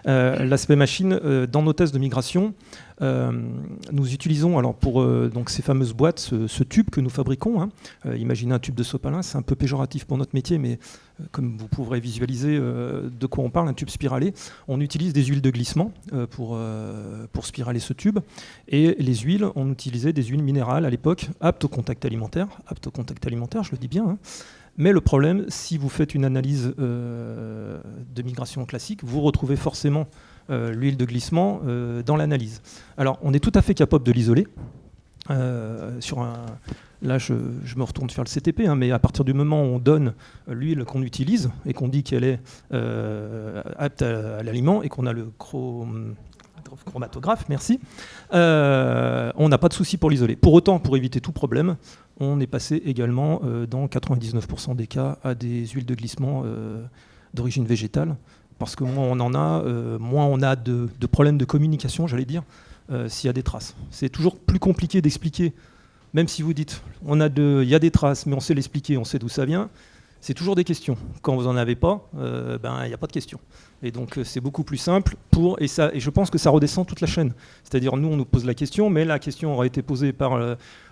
L'aspect machine, dans nos tests de migration, nous utilisons alors pour donc ces fameuses boîtes, ce tube que nous fabriquons. Imaginez un tube de sopalin, c'est un peu péjoratif pour notre métier, mais comme vous pourrez visualiser de quoi on parle, un tube spiralé, on utilise des huiles de glissement pour spiraler ce tube. Et les huiles, on utilisait des huiles minérales à l'époque, aptes au contact alimentaire, je le dis bien. Mais le problème, si vous faites une analyse de migration classique, vous retrouvez forcément l'huile de glissement dans l'analyse. Alors, on est tout à fait capable de l'isoler. Là, je me retourne faire le CTP, mais à partir du moment où on donne l'huile qu'on utilise et qu'on dit qu'elle est apte à l'aliment et qu'on a le chromatographe, merci, on n'a pas de souci pour l'isoler. Pour autant, pour éviter tout problème, on est passé également, dans 99% des cas, à des huiles de glissement d'origine végétale, parce que moins on a de problèmes de communication, j'allais dire, s'il y a des traces. C'est toujours plus compliqué d'expliquer, même si vous dites il y a des traces, mais on sait l'expliquer, on sait d'où ça vient. C'est toujours des questions. Quand vous n'en avez pas, il n'y a pas de questions. Et donc c'est beaucoup plus simple et je pense que ça redescend toute la chaîne. C'est-à-dire nous on nous pose la question, mais la question aura été posée par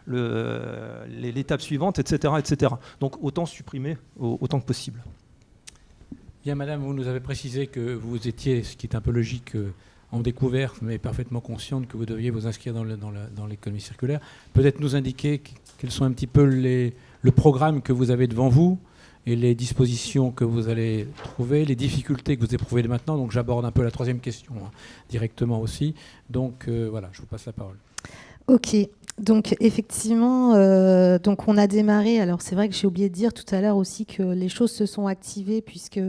l'étape suivante, etc., etc. Donc autant supprimer autant que possible. Bien, madame, vous nous avez précisé que vous étiez, ce qui est un peu logique, en découverte, mais parfaitement consciente que vous deviez vous inscrire dans l'économie circulaire. Peut-être nous indiquer quels sont un petit peu le programme que vous avez devant vous et les dispositions que vous allez trouver, les difficultés que vous éprouvez maintenant. Donc j'aborde un peu la troisième question directement aussi. Donc voilà, je vous passe la parole. Ok, donc effectivement, donc on a démarré, alors c'est vrai que j'ai oublié de dire tout à l'heure aussi que les choses se sont activées puisque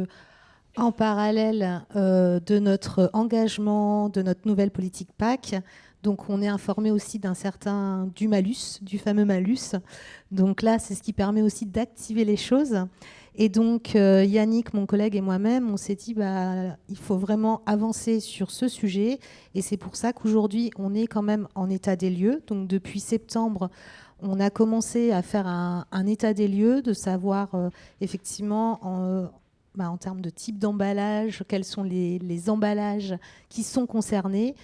en parallèle de notre engagement, de notre nouvelle politique PAC, donc on est informé aussi du malus, du fameux malus. Donc là, c'est ce qui permet aussi d'activer les choses. Et donc Yannick, mon collègue et moi-même, on s'est dit il faut vraiment avancer sur ce sujet. Et c'est pour ça qu'aujourd'hui, on est quand même en état des lieux. Donc depuis septembre, on a commencé à faire un état des lieux, de savoir effectivement en termes de type d'emballage, quels sont les emballages qui sont concernés.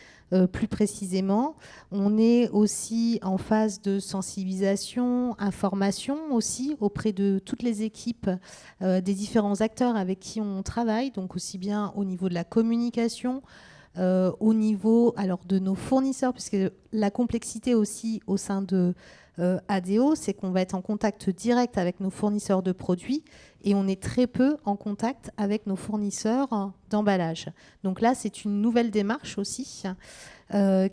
Plus précisément, on est aussi en phase de sensibilisation, information aussi auprès de toutes les équipes des différents acteurs avec qui on travaille, donc aussi bien au niveau de la communication, au niveau de nos fournisseurs, puisque la complexité aussi au sein de ADO, c'est qu'on va être en contact direct avec nos fournisseurs de produits et on est très peu en contact avec nos fournisseurs d'emballage. Donc là, c'est une nouvelle démarche aussi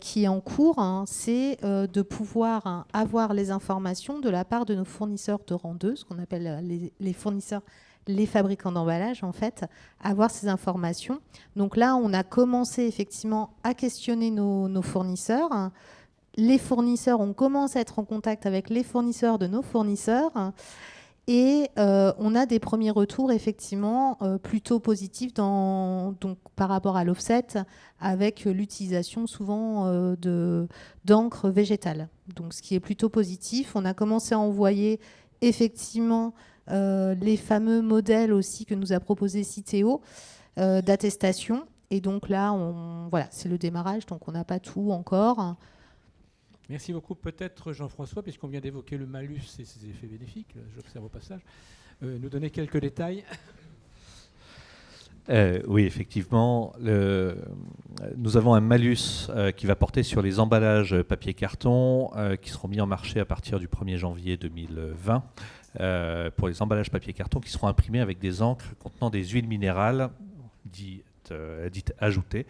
qui est en cours, c'est de pouvoir avoir les informations de la part de nos fournisseurs de rang 2, ce qu'on appelle les fournisseurs, les fabricants d'emballage, en fait, avoir ces informations. Donc là, on a commencé effectivement à questionner nos fournisseurs. Les fournisseurs, on commence à être en contact avec les fournisseurs de nos fournisseurs et on a des premiers retours effectivement plutôt positifs donc, par rapport à l'offset avec l'utilisation souvent d'encre végétale. Donc ce qui est plutôt positif. On a commencé à envoyer effectivement les fameux modèles aussi que nous a proposé Citeo d'attestation. Et donc là, voilà, c'est le démarrage, donc on n'a pas tout encore. Merci beaucoup. Peut-être Jean-François, puisqu'on vient d'évoquer le malus et ses effets bénéfiques, j'observe au passage, nous donner quelques détails. Oui, effectivement. Nous avons un malus qui va porter sur les emballages papier-carton qui seront mis en marché à partir du 1er janvier 2020 pour les emballages papier-carton qui seront imprimés avec des encres contenant des huiles minérales dites ajoutées.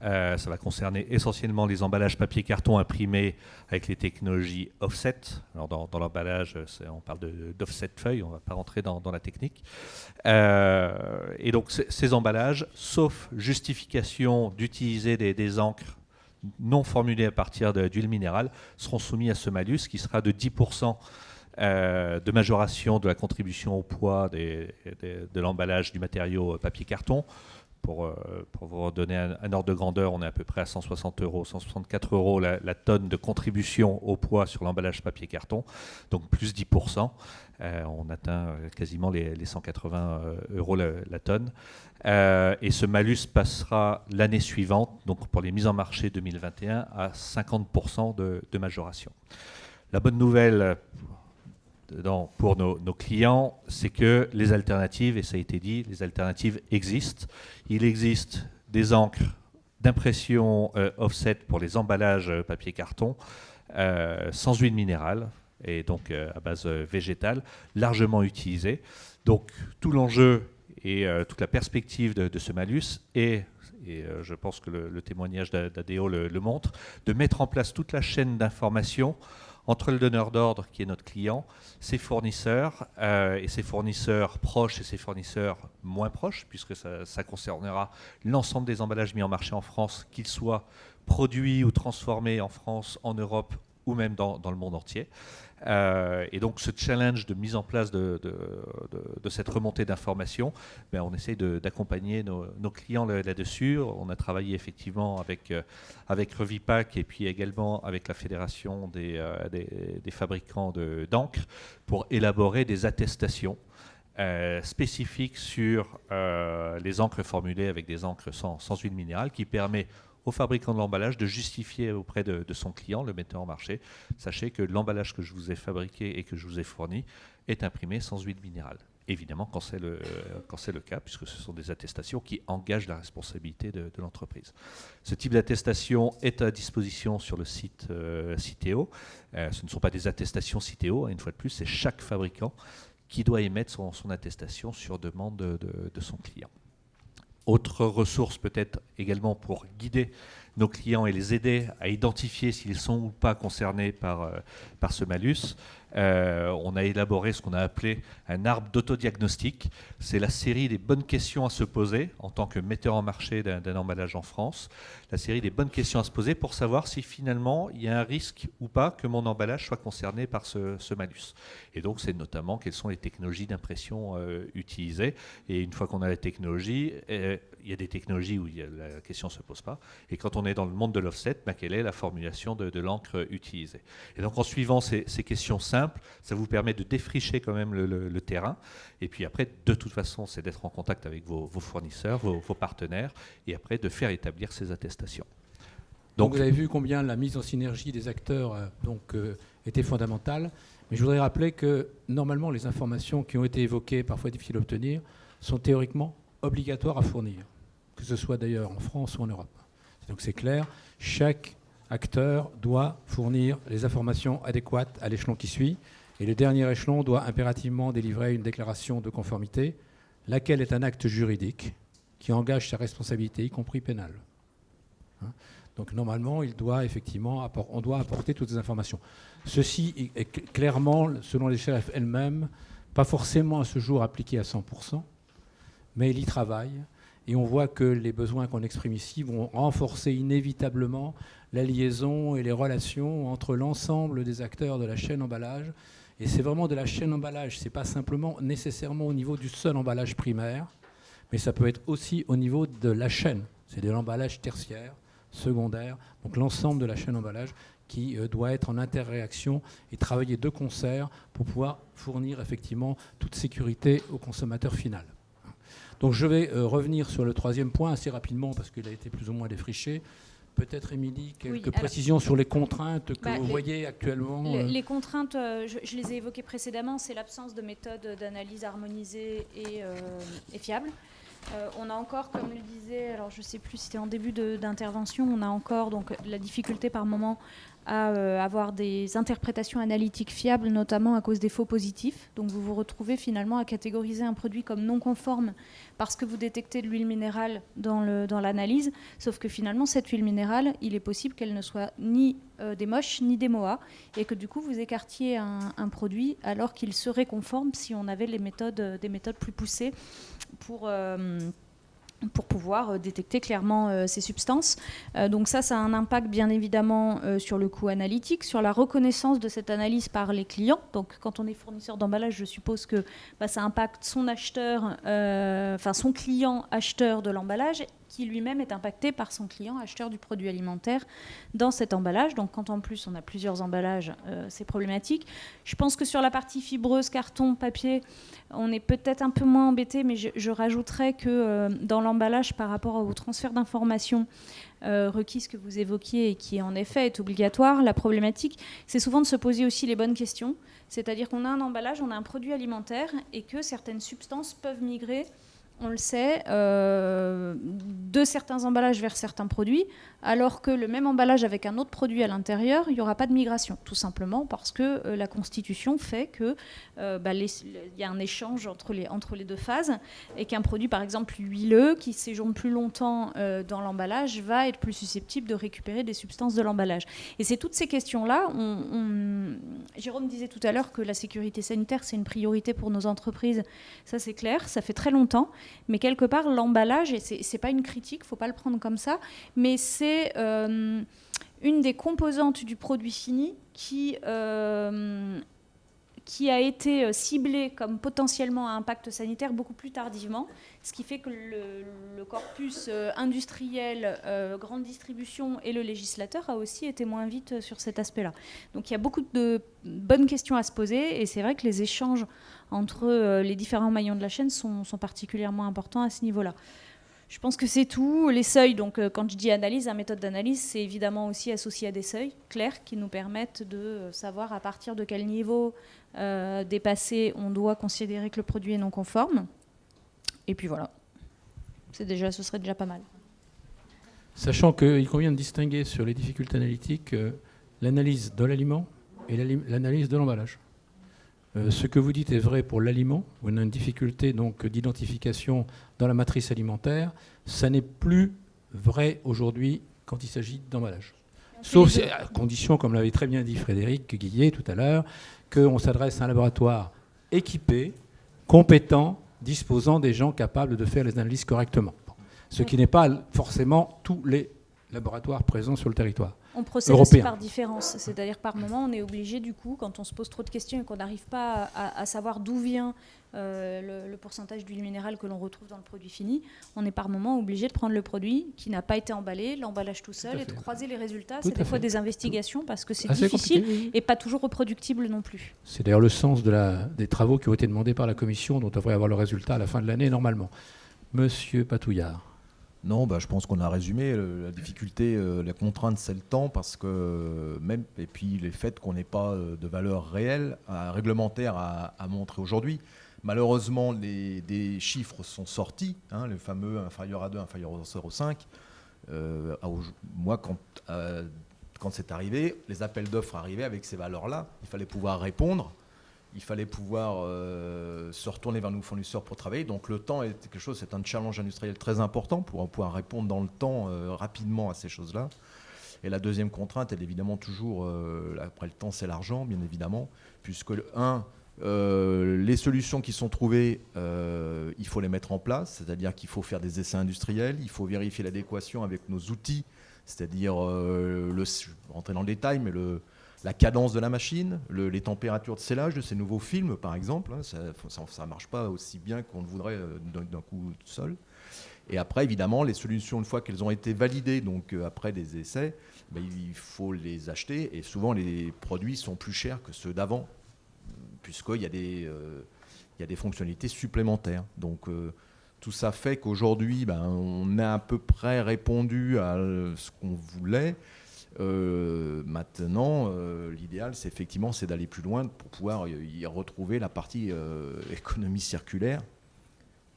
Ça va concerner essentiellement les emballages papier-carton imprimés avec les technologies offset. Alors dans l'emballage, on parle d'offset feuille, on ne va pas rentrer dans la technique. Et donc ces emballages, sauf justification d'utiliser des encres non formulées à partir d'huile minérale, seront soumis à ce malus qui sera de 10% de majoration de la contribution au poids de l'emballage du matériau papier-carton, pour vous donner un ordre de grandeur, on est à peu près à 160 €, 164 € la tonne de contribution au poids sur l'emballage papier-carton, donc plus 10%. On atteint quasiment les 180 € la tonne. Et ce malus passera l'année suivante, donc pour les mises en marché 2021, à 50% de majoration. La bonne nouvelle pour nos clients, c'est que les alternatives, et ça a été dit, les alternatives existent. Il existe des encres d'impression offset pour les emballages papier-carton sans huile minérale et donc à base végétale, largement utilisées. Donc tout l'enjeu et toute la perspective de ce malus est, et je pense que le témoignage d'ADO le montre, de mettre en place toute la chaîne d'information entre le donneur d'ordre, qui est notre client, ses fournisseurs, et ses fournisseurs proches et ses fournisseurs moins proches, puisque ça concernera l'ensemble des emballages mis en marché en France, qu'ils soient produits ou transformés en France, en Europe ou même dans le monde entier. Et donc ce challenge de mise en place de cette remontée d'informations, on essaye d'accompagner nos clients là-dessus. On a travaillé effectivement avec Revipac et puis également avec la Fédération des fabricants d'encre pour élaborer des attestations spécifiques sur les encres formulées avec des encres sans huile minérale, qui permet au fabricant de l'emballage de justifier auprès de son client, le metteur en marché: sachez que l'emballage que je vous ai fabriqué et que je vous ai fourni est imprimé sans huile minérale. Évidemment, quand c'est le cas, puisque ce sont des attestations qui engagent la responsabilité de l'entreprise. Ce type d'attestation est à disposition sur le site Citeo. Ce ne sont pas des attestations Citeo, une fois de plus, c'est chaque fabricant qui doit émettre son attestation sur demande de son client. Autre ressource peut-être également pour guider nos clients et les aider à identifier s'ils sont ou pas concernés par ce malus. On a élaboré ce qu'on a appelé un arbre d'autodiagnostic. C'est la série des bonnes questions à se poser en tant que metteur en marché d'un emballage en France. La série des bonnes questions à se poser pour savoir si finalement il y a un risque ou pas que mon emballage soit concerné par ce malus. Et donc c'est notamment quelles sont les technologies d'impression utilisées. Et une fois qu'on a la technologie, il y a des technologies où la question ne se pose pas. Et quand on est dans le monde de l'offset, quelle est la formulation de l'encre utilisée? Et donc en suivant ces questions simples, ça vous permet de défricher quand même le terrain. Et puis après, de toute façon, c'est d'être en contact avec vos fournisseurs, vos partenaires, et après de faire établir ces attestations. Donc vous avez vu combien la mise en synergie des acteurs était fondamentale. Mais je voudrais rappeler que normalement, les informations qui ont été évoquées, parfois difficiles à obtenir, sont théoriquement obligatoires à fournir, que ce soit d'ailleurs en France ou en Europe. Donc c'est clair, chaque acteur doit fournir les informations adéquates à l'échelon qui suit, et le dernier échelon doit impérativement délivrer une déclaration de conformité, laquelle est un acte juridique qui engage sa responsabilité, y compris pénale. Donc normalement, on doit apporter toutes ces informations. Ceci est clairement, selon les chefs elles-mêmes, pas forcément à ce jour appliqué à 100%, mais il y travaille. Et on voit que les besoins qu'on exprime ici vont renforcer inévitablement la liaison et les relations entre l'ensemble des acteurs de la chaîne emballage. Et c'est vraiment de la chaîne emballage, ce n'est pas simplement nécessairement au niveau du seul emballage primaire, mais ça peut être aussi au niveau de la chaîne. C'est de l'emballage tertiaire, secondaire, donc l'ensemble de la chaîne emballage qui doit être en interréaction et travailler de concert pour pouvoir fournir effectivement toute sécurité au consommateur final. Donc je vais revenir sur le troisième point assez rapidement parce qu'il a été plus ou moins défriché. Peut-être, Émilie, quelques précisions sur les contraintes que vous voyez actuellement. Les contraintes, je les ai évoquées précédemment, c'est l'absence de méthode d'analyse harmonisée et fiable. On a encore, comme le disait, alors je ne sais plus si c'était en début d'intervention, on a encore donc, la difficulté par moment à avoir des interprétations analytiques fiables, notamment à cause des faux positifs. Donc vous vous retrouvez finalement à catégoriser un produit comme non conforme parce que vous détectez de l'huile minérale dans l'analyse, sauf que finalement cette huile minérale, il est possible qu'elle ne soit ni des moches ni des MOA, et que du coup vous écartiez un produit alors qu'il serait conforme si on avait des méthodes plus poussées pour pouvoir détecter clairement ces substances. Donc ça a un impact bien évidemment sur le coût analytique, sur la reconnaissance de cette analyse par les clients. Donc quand on est fournisseur d'emballage, je suppose que ça impacte son acheteur, son client acheteur de l'emballage, qui lui-même est impacté par son client acheteur du produit alimentaire dans cet emballage. Donc quand en plus on a plusieurs emballages, c'est problématique. Je pense que sur la partie fibreuse, carton, papier, on est peut-être un peu moins embêté, mais je rajouterais que dans l'emballage, par rapport au transfert d'informations requises que vous évoquiez et qui en effet est obligatoire, la problématique, c'est souvent de se poser aussi les bonnes questions. C'est-à-dire qu'on a un emballage, on a un produit alimentaire et que certaines substances peuvent migrer, on le sait, de certains emballages vers certains produits, alors que le même emballage avec un autre produit à l'intérieur, il n'y aura pas de migration, tout simplement parce que la Constitution fait qu'il y a un échange entre les deux phases, et qu'un produit, par exemple, huileux, qui séjourne plus longtemps dans l'emballage, va être plus susceptible de récupérer des substances de l'emballage. Et c'est toutes ces questions-là. Jérôme disait tout à l'heure que la sécurité sanitaire, c'est une priorité pour nos entreprises. Ça, c'est clair, ça fait très longtemps. Mais quelque part, l'emballage, et c'est pas une critique, faut pas le prendre comme ça, mais c'est une des composantes du produit fini qui a été ciblée comme potentiellement à impact sanitaire beaucoup plus tardivement, ce qui fait que le corpus industriel, grande distribution et le législateur a aussi été moins vite sur cet aspect-là. Donc il y a beaucoup de bonnes questions à se poser, et c'est vrai que les échanges entre les différents maillons de la chaîne sont particulièrement importants à ce niveau-là. Je pense que c'est tout. Les seuils, donc quand je dis analyse, la méthode d'analyse, c'est évidemment aussi associé à des seuils clairs qui nous permettent de savoir à partir de quel niveau dépassé on doit considérer que le produit est non conforme. Et puis voilà, ce serait déjà pas mal. Sachant qu'il convient de distinguer sur les difficultés analytiques l'analyse de l'aliment et l'analyse de l'emballage. Ce que vous dites est vrai pour l'aliment, où on a une difficulté donc d'identification dans la matrice alimentaire. Ça n'est plus vrai aujourd'hui quand il s'agit d'emballage. Sauf à condition, comme l'avait très bien dit Frédéric Guillet tout à l'heure, qu'on s'adresse à un laboratoire équipé, compétent, disposant des gens capables de faire les analyses correctement. Ce qui n'est pas forcément tous les laboratoires présents sur le territoire. On procède aussi par différence, c'est-à-dire par moment on est obligé du coup, quand on se pose trop de questions et qu'on n'arrive pas à savoir d'où vient le pourcentage d'huile minérale que l'on retrouve dans le produit fini, on est par moment obligé de prendre le produit qui n'a pas été emballé, l'emballage tout seul, et de croiser les résultats. C'est des fois des investigations parce que c'est difficile et pas toujours reproductible non plus. C'est d'ailleurs le sens des travaux qui ont été demandés par la Commission, dont on devrait avoir le résultat à la fin de l'année normalement. Monsieur Patouillard. Non, je pense qu'on a résumé. La difficulté, la contrainte, c'est le temps, parce que même, et puis les faits qu'on n'ait pas de valeur réelle, réglementaire à montrer aujourd'hui. Malheureusement, des chiffres sont sortis, le fameux inférieur à 2, inférieur à 0,5. Moi, quand c'est arrivé, les appels d'offres arrivaient avec ces valeurs-là. Il fallait pouvoir répondre. Il fallait pouvoir se retourner vers nos fournisseurs pour travailler. Donc le temps est quelque chose, c'est un challenge industriel très important pour pouvoir répondre dans le temps rapidement à ces choses-là. Et la deuxième contrainte, elle est évidemment toujours, après le temps, c'est l'argent, bien évidemment, puisque les solutions qui sont trouvées, il faut les mettre en place, c'est-à-dire qu'il faut faire des essais industriels, il faut vérifier l'adéquation avec nos outils, c'est-à-dire, je vais rentrer dans le détail, mais la cadence de la machine, les températures de scellage de ces nouveaux films, par exemple, ça ne marche pas aussi bien qu'on le voudrait d'un coup seul. Et après, évidemment, les solutions, une fois qu'elles ont été validées, donc après des essais, il faut les acheter. Et souvent, les produits sont plus chers que ceux d'avant, puisqu'il y a des fonctionnalités supplémentaires. Donc, tout ça fait qu'aujourd'hui, on a à peu près répondu à ce qu'on voulait. Maintenant, l'idéal, c'est d'aller plus loin pour pouvoir y retrouver la partie économie circulaire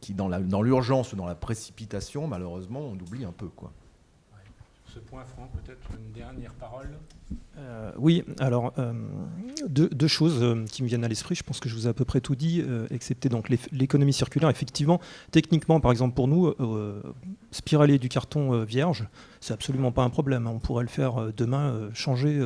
qui, dans l'urgence ou dans la précipitation, malheureusement, on oublie un peu, quoi. Ce point, Franck, peut-être une dernière parole. Oui, alors deux choses qui me viennent à l'esprit. Je pense que je vous ai à peu près tout dit, excepté donc l'économie circulaire. Effectivement, techniquement, par exemple pour nous, spiraler du carton vierge, c'est absolument pas un problème. On pourrait le faire demain, changer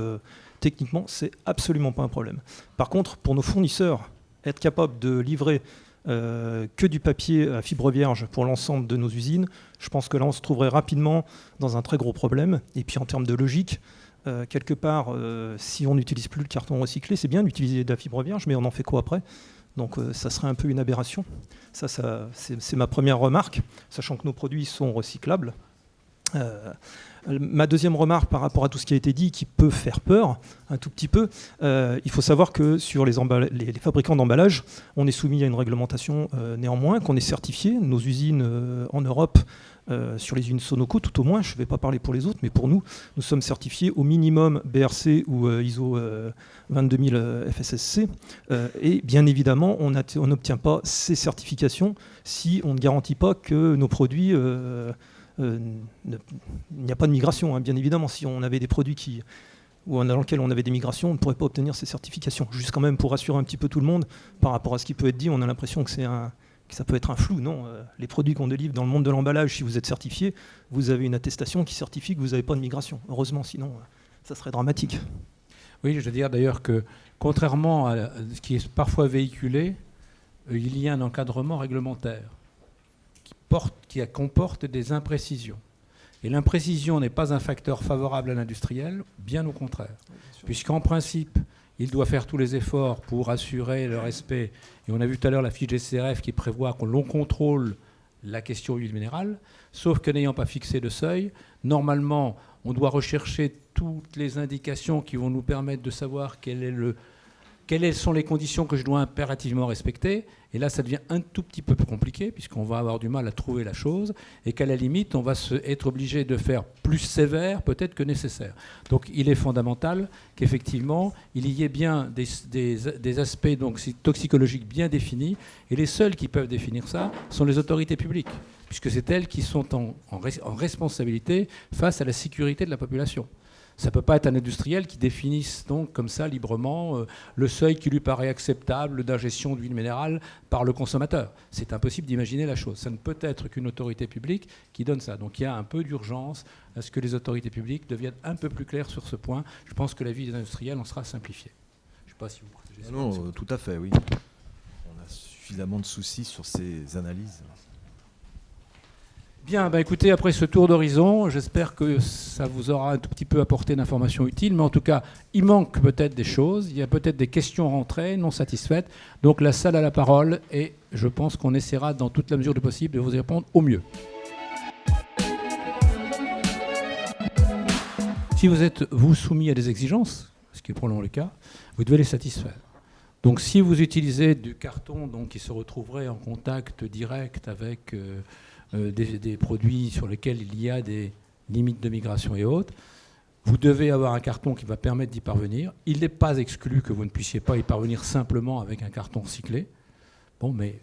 techniquement, c'est absolument pas un problème. Par contre, pour nos fournisseurs, être capable de livrer que du papier à fibre vierge pour l'ensemble de nos usines, je pense que là on se trouverait rapidement dans un très gros problème. Et puis en termes de logique, quelque part, si on n'utilise plus le carton recyclé, c'est bien d'utiliser de la fibre vierge, mais on en fait quoi après ? Donc ça serait un peu une aberration. Ça c'est ma première remarque, sachant que nos produits sont recyclables. Ma deuxième remarque par rapport à tout ce qui a été dit, qui peut faire peur un tout petit peu, il faut savoir que sur les fabricants d'emballage, on est soumis à une réglementation néanmoins, qu'on est certifié. Nos usines en Europe, sur les usines Sonoco tout au moins, je ne vais pas parler pour les autres, mais pour nous, nous sommes certifiés au minimum BRC ou ISO 22000 FSSC. Et bien évidemment, on n'obtient pas ces certifications si on ne garantit pas que nos produits... il n'y a pas de migration, hein, bien évidemment. Si on avait des produits dans lesquels on avait des migrations, on ne pourrait pas obtenir ces certifications. Juste quand même pour rassurer un petit peu tout le monde par rapport à ce qui peut être dit, on a l'impression que ça peut être un flou. Non, les produits qu'on délivre dans le monde de l'emballage, si vous êtes certifié, vous avez une attestation qui certifie que vous n'avez pas de migration. Heureusement, sinon, ça serait dramatique. Oui, je veux dire d'ailleurs que, contrairement à ce qui est parfois véhiculé, il y a un encadrement réglementaire qui comporte des imprécisions. Et l'imprécision n'est pas un facteur favorable à l'industriel, bien au contraire. Puisqu'en principe, il doit faire tous les efforts pour assurer le respect. Et on a vu tout à l'heure la fiche GCRF qui prévoit qu'on contrôle la question huile minérale, sauf que n'ayant pas fixé de seuil, normalement, on doit rechercher toutes les indications qui vont nous permettre de savoir quelles sont les conditions que je dois impérativement respecter. Et là, ça devient un tout petit peu plus compliqué, puisqu'on va avoir du mal à trouver la chose, et qu'à la limite, on va être obligé de faire plus sévère peut-être que nécessaire. Donc il est fondamental qu'effectivement, il y ait bien des aspects donc, toxicologiques bien définis, et les seuls qui peuvent définir ça sont les autorités publiques, puisque c'est elles qui sont en responsabilité face à la sécurité de la population. Ça ne peut pas être un industriel qui définisse donc comme ça librement le seuil qui lui paraît acceptable d'ingestion d'huile minérale par le consommateur. C'est impossible d'imaginer la chose. Ça ne peut être qu'une autorité publique qui donne ça. Donc il y a un peu d'urgence à ce que les autorités publiques deviennent un peu plus claires sur ce point. Je pense que la vie des industriels en sera simplifiée. Je ne sais pas si vous partagez ça. Non, tout à fait, oui. On a suffisamment de soucis sur ces analyses. Bien, écoutez, après ce tour d'horizon, j'espère que ça vous aura un tout petit peu apporté d'informations utiles, mais en tout cas, il manque peut-être des choses, il y a peut-être des questions rentrées, non satisfaites, donc la salle a la parole et je pense qu'on essaiera dans toute la mesure du possible de vous y répondre au mieux. Si vous êtes, vous, soumis à des exigences, ce qui est probablement le cas, vous devez les satisfaire. Donc si vous utilisez du carton donc, qui se retrouverait en contact direct avec... des produits sur lesquels il y a des limites de migration et autres, vous devez avoir un carton qui va permettre d'y parvenir. Il n'est pas exclu que vous ne puissiez pas y parvenir simplement avec un carton recyclé. Bon, mais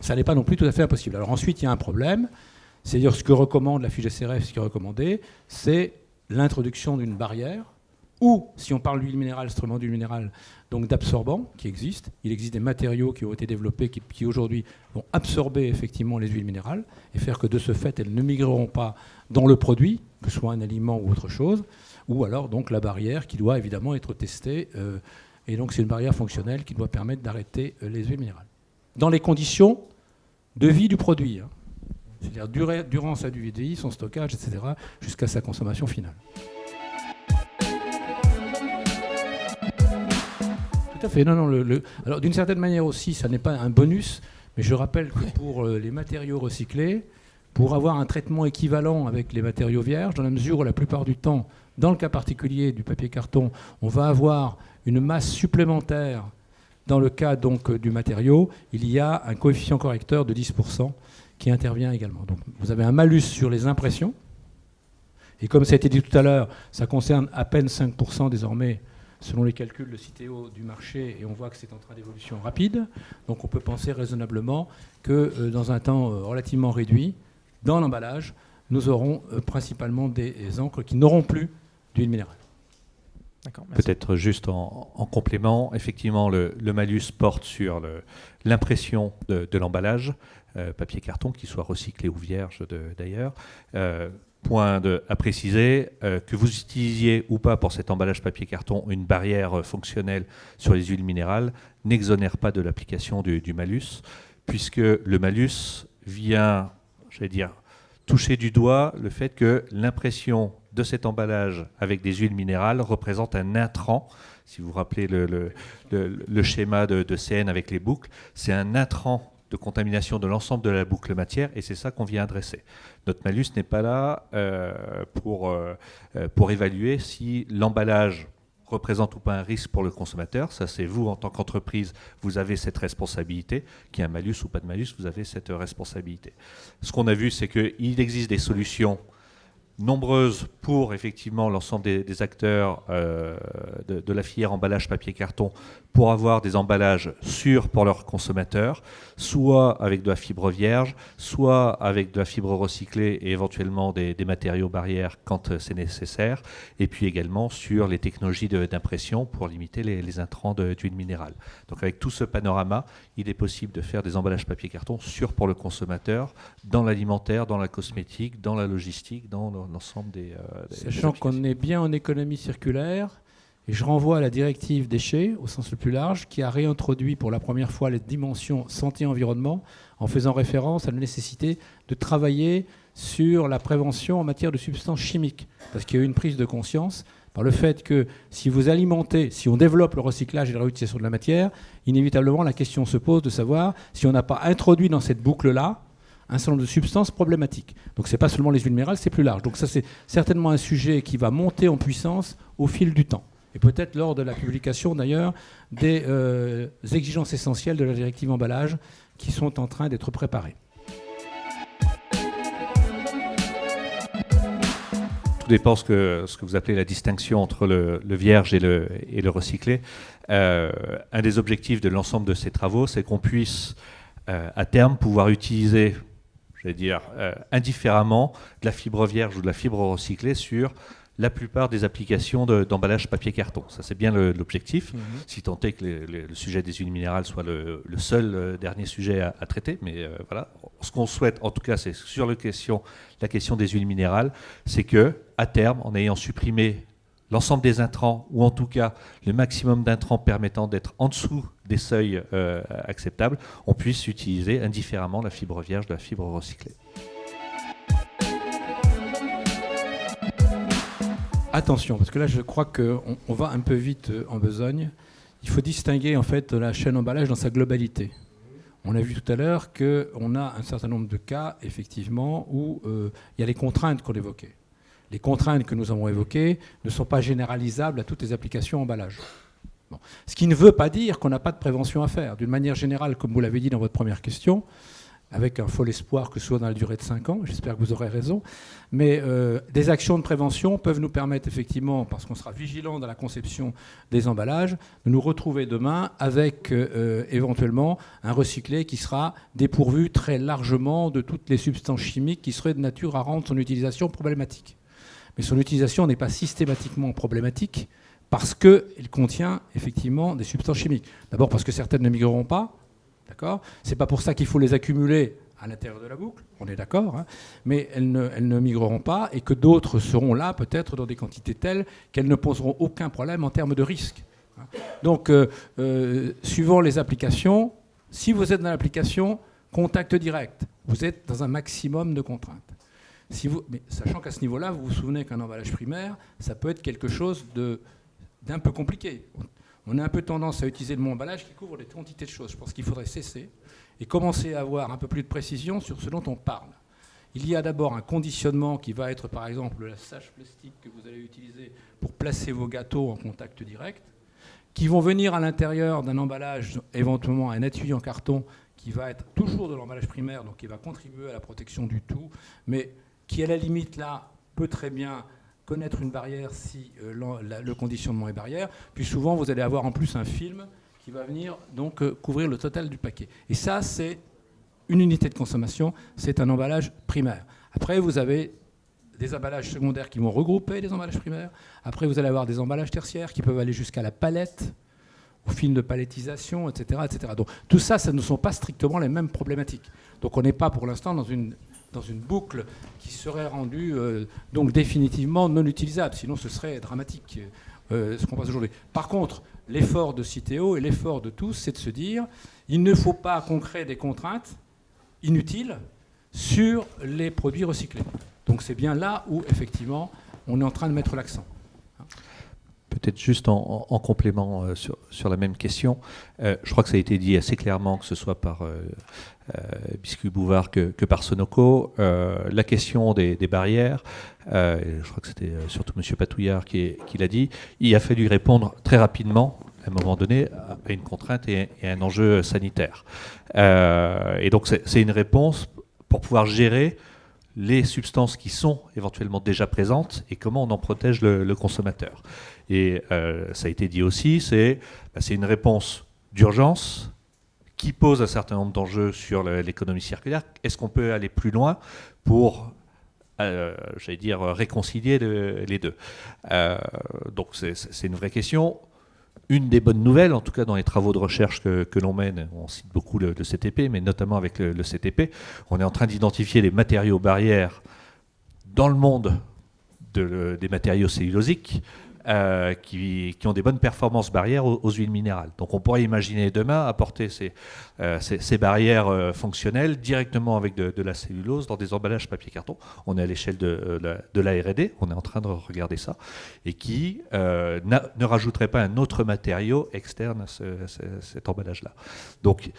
ça n'est pas non plus tout à fait impossible. Alors ensuite, il y a un problème, c'est-à-dire ce que recommande la fiche SRF, ce qui est recommandé, c'est l'introduction d'une barrière, ou, si on parle d'huile minérale, instrument d'huile minérale, donc d'absorbants qui existent. Il existe des matériaux qui ont été développés qui aujourd'hui vont absorber effectivement les huiles minérales et faire que de ce fait, elles ne migreront pas dans le produit, que ce soit un aliment ou autre chose, ou alors donc la barrière qui doit évidemment être testée. Et donc c'est une barrière fonctionnelle qui doit permettre d'arrêter les huiles minérales. Dans les conditions de vie du produit, hein. C'est-à-dire durant sa durée de vie, son stockage, etc., jusqu'à sa consommation finale. Tout à fait. Non, alors d'une certaine manière aussi, ça n'est pas un bonus, mais je rappelle que pour les matériaux recyclés, pour avoir un traitement équivalent avec les matériaux vierges, dans la mesure où la plupart du temps, dans le cas particulier du papier carton, on va avoir une masse supplémentaire. Dans le cas donc du matériau, il y a un coefficient correcteur de 10% qui intervient également. Donc vous avez un malus sur les impressions, et comme ça a été dit tout à l'heure, ça concerne à peine 5% désormais, selon les calculs de Citeo du marché, et on voit que c'est en train d'évolution rapide. Donc on peut penser raisonnablement que dans un temps relativement réduit, dans l'emballage, nous aurons principalement des encres qui n'auront plus d'huile minérale. Peut-être juste en complément, effectivement, le malus porte sur l'impression de l'emballage, papier carton, qu'il soit recyclé ou vierge d'ailleurs. Point à préciser, que vous utilisiez ou pas pour cet emballage papier carton une barrière fonctionnelle sur les huiles minérales n'exonère pas de l'application du malus, puisque le malus vient, j'allais dire, toucher du doigt le fait que l'impression de cet emballage avec des huiles minérales représente un intrant. Si vous vous rappelez le schéma de CN avec les boucles, c'est un intrant de contamination de l'ensemble de la boucle matière, et c'est ça qu'on vient adresser. Notre malus n'est pas là pour évaluer si l'emballage représente ou pas un risque pour le consommateur. Ça, c'est vous, en tant qu'entreprise, vous avez cette responsabilité. Qu'il y ait un malus ou pas de malus, vous avez cette responsabilité. Ce qu'on a vu, c'est qu'il existe des solutions nombreuses pour effectivement l'ensemble des acteurs de la filière emballage papier-carton pour avoir des emballages sûrs pour leurs consommateurs, soit avec de la fibre vierge, soit avec de la fibre recyclée et éventuellement des matériaux barrières quand c'est nécessaire, et puis également sur les technologies d'impression pour limiter les intrants d'huile minérale. Donc avec tout ce panorama, il est possible de faire des emballages papier-carton sûrs pour le consommateur, dans l'alimentaire, dans la cosmétique, dans la logistique, dans l'ensemble des Sachant qu'on est bien en économie circulaire, et je renvoie à la directive déchets, au sens le plus large, qui a réintroduit pour la première fois les dimensions santé-environnement, en faisant référence à la nécessité de travailler sur la prévention en matière de substances chimiques. Parce qu'il y a eu une prise de conscience par le fait que si vous alimentez, si on développe le recyclage et la réutilisation de la matière, inévitablement la question se pose de savoir si on n'a pas introduit dans cette boucle-là un certain nombre de substances problématiques. Donc ce n'est pas seulement les huiles minérales, c'est plus large. Donc ça, c'est certainement un sujet qui va monter en puissance au fil du temps. Et peut-être lors de la publication, d'ailleurs, des exigences essentielles de la directive emballage qui sont en train d'être préparées. Tout dépend ce que vous appelez la distinction entre le vierge et le recyclé. Un des objectifs de l'ensemble de ces travaux, c'est qu'on puisse, à terme, pouvoir utiliser, j'allais dire, indifféremment de la fibre vierge ou de la fibre recyclée sur la plupart des applications d'emballage papier-carton. Ça, c'est bien l'objectif, si tant est que le sujet des huiles minérales soit le seul dernier sujet à traiter. Mais voilà, ce qu'on souhaite, en tout cas, c'est sur la question des huiles minérales, c'est que, à terme, en ayant supprimé l'ensemble des intrants, ou en tout cas le maximum d'intrants permettant d'être en dessous des seuils acceptables, on puisse utiliser indifféremment la fibre vierge de la fibre recyclée. Attention, parce que là, je crois qu'on va un peu vite en besogne. Il faut distinguer en fait la chaîne emballage dans sa globalité. On a vu tout à l'heure qu'on a un certain nombre de cas, effectivement, où il y a les contraintes qu'on évoquait. Les contraintes que nous avons évoquées ne sont pas généralisables à toutes les applications emballage. Bon. Ce qui ne veut pas dire qu'on n'a pas de prévention à faire. D'une manière générale, comme vous l'avez dit dans votre première question, avec un fol espoir que ce soit dans la durée de 5 ans, j'espère que vous aurez raison, mais des actions de prévention peuvent nous permettre effectivement, parce qu'on sera vigilant dans la conception des emballages, de nous retrouver demain avec éventuellement un recyclé qui sera dépourvu très largement de toutes les substances chimiques qui seraient de nature à rendre son utilisation problématique. Mais son utilisation n'est pas systématiquement problématique parce qu'il contient effectivement des substances chimiques. D'abord parce que certaines ne migreront pas, d'accord ? C'est pas pour ça qu'il faut les accumuler à l'intérieur de la boucle, on est d'accord, hein, mais elles ne migreront pas et que d'autres seront là peut-être dans des quantités telles qu'elles ne poseront aucun problème en termes de risque. Donc, suivant les applications, si vous êtes dans l'application contact direct, vous êtes dans un maximum de contraintes. Mais sachant qu'à ce niveau-là, vous vous souvenez qu'un emballage primaire, ça peut être quelque chose d'un peu compliqué. On a un peu tendance à utiliser le mot emballage qui couvre des quantités de choses. Je pense qu'il faudrait cesser et commencer à avoir un peu plus de précision sur ce dont on parle. Il y a d'abord un conditionnement qui va être, par exemple, la sage plastique que vous allez utiliser pour placer vos gâteaux en contact direct, qui vont venir à l'intérieur d'un emballage, éventuellement un étui en carton, qui va être toujours de l'emballage primaire, donc qui va contribuer à la protection du tout, mais qui, à la limite, là, peut très bien connaître une barrière si le conditionnement est barrière. Puis souvent, vous allez avoir en plus un film qui va venir donc couvrir le total du paquet. Et ça, c'est une unité de consommation, c'est un emballage primaire. Après, vous avez des emballages secondaires qui vont regrouper les emballages primaires. Après, vous allez avoir des emballages tertiaires qui peuvent aller jusqu'à la palette, au film de palettisation, etc., etc. Donc tout ça, ça ne sont pas strictement les mêmes problématiques. Donc on n'est pas pour l'instant dans une boucle qui serait rendue donc définitivement non utilisable, sinon ce serait dramatique. ce qu'on passe aujourd'hui. Par contre, l'effort de Citeo et l'effort de tous, c'est de se dire, il ne faut pas qu'on crée des contraintes inutiles sur les produits recyclés. Donc c'est bien là où, effectivement, on est en train de mettre l'accent. Peut-être juste en complément sur la même question, je crois que ça a été dit assez clairement, que ce soit par Biscuit Bouvard que par Sonoco, la question des barrières, je crois que c'était surtout M. Patouillard qui l'a dit, il a fallu répondre très rapidement, à un moment donné, à une contrainte et à un enjeu sanitaire. Et donc c'est une réponse pour pouvoir gérer les substances qui sont éventuellement déjà présentes et comment on en protège le consommateur. Et ça a été dit aussi, c'est une réponse d'urgence qui pose un certain nombre d'enjeux sur l'économie circulaire. Est-ce qu'on peut aller plus loin pour, réconcilier les deux? Donc c'est une vraie question. Une des bonnes nouvelles, en tout cas dans les travaux de recherche que l'on mène, on cite beaucoup le CTP, mais notamment avec le CTP, on est en train d'identifier les matériaux barrières dans le monde des matériaux cellulosiques qui ont des bonnes performances barrières aux huiles minérales. Donc on pourrait imaginer demain apporter ces barrières fonctionnelles directement avec de la cellulose dans des emballages papier-carton. On est à l'échelle de la R&D, on est en train de regarder ça, et qui ne rajouterait pas un autre matériau externe à cet emballage-là. Donc,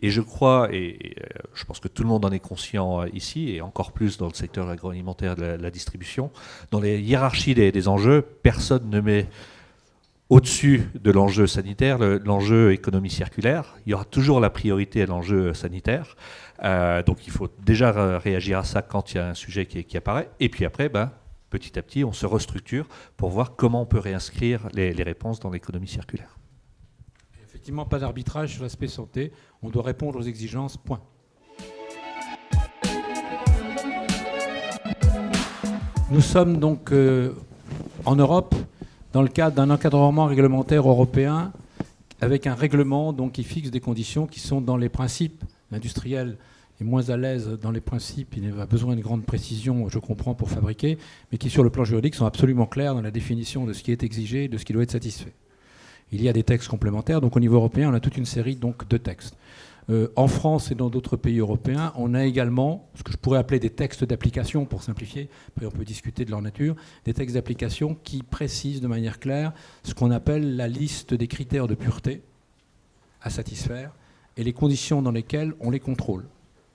et je crois, et je pense que tout le monde en est conscient ici, et encore plus dans le secteur agroalimentaire de la distribution, dans les hiérarchies des enjeux, personne ne met au-dessus de l'enjeu sanitaire l'enjeu économie circulaire. Il y aura toujours la priorité à l'enjeu sanitaire. Donc il faut déjà réagir à ça quand il y a un sujet qui apparaît. Et puis après, petit à petit, on se restructure pour voir comment on peut réinscrire les réponses dans l'économie circulaire. Effectivement, pas d'arbitrage sur l'aspect santé. On doit répondre aux exigences, point. Nous sommes donc en Europe dans le cadre d'un encadrement réglementaire européen avec un règlement donc, qui fixe des conditions qui sont dans les principes. L'industriel est moins à l'aise dans les principes, il a besoin d'une grande précision, je comprends, pour fabriquer, mais qui sur le plan juridique sont absolument clairs dans la définition de ce qui est exigé et de ce qui doit être satisfait. Il y a des textes complémentaires, donc au niveau européen, on a toute une série donc, de textes. En France et dans d'autres pays européens, on a également ce que je pourrais appeler des textes d'application, pour simplifier, après on peut discuter de leur nature, des textes d'application qui précisent de manière claire ce qu'on appelle la liste des critères de pureté à satisfaire et les conditions dans lesquelles on les contrôle.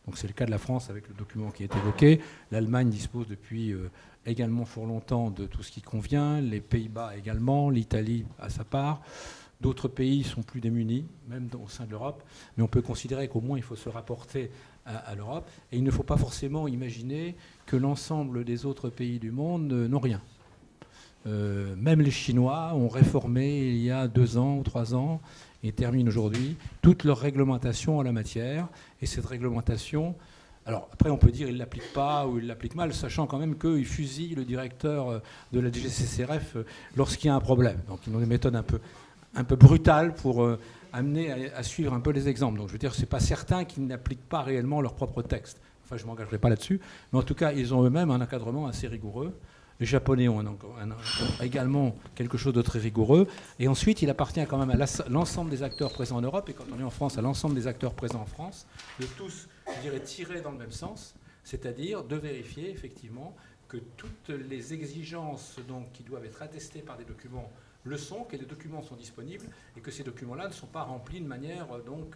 Donc c'est le cas de la France avec le document qui est évoqué. L'Allemagne dispose depuis également fort longtemps de tout ce qui convient, les Pays-Bas également, l'Italie à sa part. D'autres pays sont plus démunis, même au sein de l'Europe, mais on peut considérer qu'au moins il faut se rapporter à l'Europe. Et il ne faut pas forcément imaginer que l'ensemble des autres pays du monde n'ont rien. Même les Chinois ont réformé il y a 2 ans ou 3 ans et terminent aujourd'hui toute leur réglementation en la matière. Et cette réglementation, alors après on peut dire qu'ils ne l'appliquent pas ou ils l'appliquent mal, sachant quand même qu'ils fusillent le directeur de la DGCCRF lorsqu'il y a un problème. Donc ils ont des méthodes un peu brutales pour amener à suivre un peu les exemples. Donc je veux dire, ce n'est pas certain qu'ils n'appliquent pas réellement leur propre texte. Enfin, je ne m'engagerai pas là-dessus. Mais en tout cas, ils ont eux-mêmes un encadrement assez rigoureux. Les Japonais ont également quelque chose de très rigoureux. Et ensuite, il appartient quand même à l'ensemble des acteurs présents en Europe, et quand on est en France, à l'ensemble des acteurs présents en France, de tous, je dirais, tirer dans le même sens, c'est-à-dire de vérifier effectivement que toutes les exigences donc, qui doivent être attestées par des documents le sont, que les documents sont disponibles et que ces documents-là ne sont pas remplis de manière donc,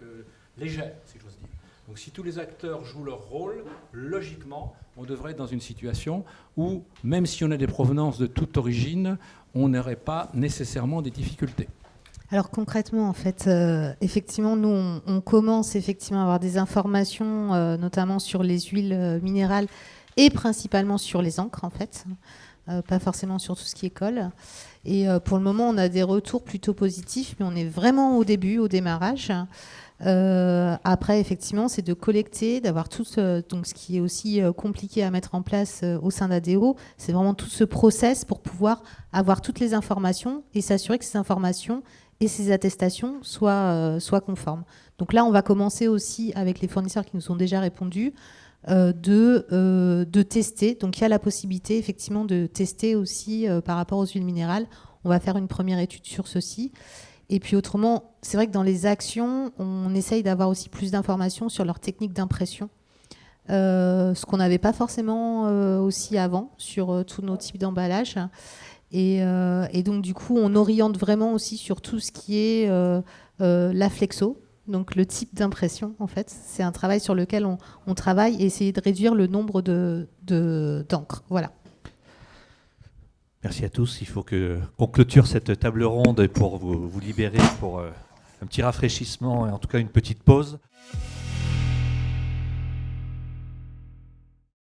légère, si j'ose dire. Donc si tous les acteurs jouent leur rôle, logiquement, on devrait être dans une situation où, même si on a des provenances de toute origine, on n'aurait pas nécessairement des difficultés. Alors concrètement, en fait, effectivement, nous, on commence effectivement à avoir des informations, notamment sur les huiles minérales et principalement sur les encres, en fait, pas forcément sur tout ce qui est colle. Et pour le moment, on a des retours plutôt positifs, mais on est vraiment au début, au démarrage. Après, effectivement, c'est de collecter, d'avoir tout donc ce qui est aussi compliqué à mettre en place au sein d'ADO, c'est vraiment tout ce process pour pouvoir avoir toutes les informations et s'assurer que ces informations et ces attestations soient conformes. Donc là, on va commencer aussi avec les fournisseurs qui nous ont déjà répondu de tester. Donc il y a la possibilité effectivement de tester aussi par rapport aux huiles minérales. on va faire une première étude sur ceci. Et puis autrement, c'est vrai que dans les actions, on essaye d'avoir aussi plus d'informations sur leur technique d'impression. Ce qu'on n'avait pas forcément aussi avant sur tous nos types d'emballages. Et donc du coup, on oriente vraiment aussi sur tout ce qui est la flexo, donc le type d'impression en fait. C'est un travail sur lequel on travaille et essayer de réduire le nombre d'encres. Voilà. Merci à tous. Il faut qu'on clôture cette table ronde pour vous libérer pour un petit rafraîchissement et en tout cas une petite pause.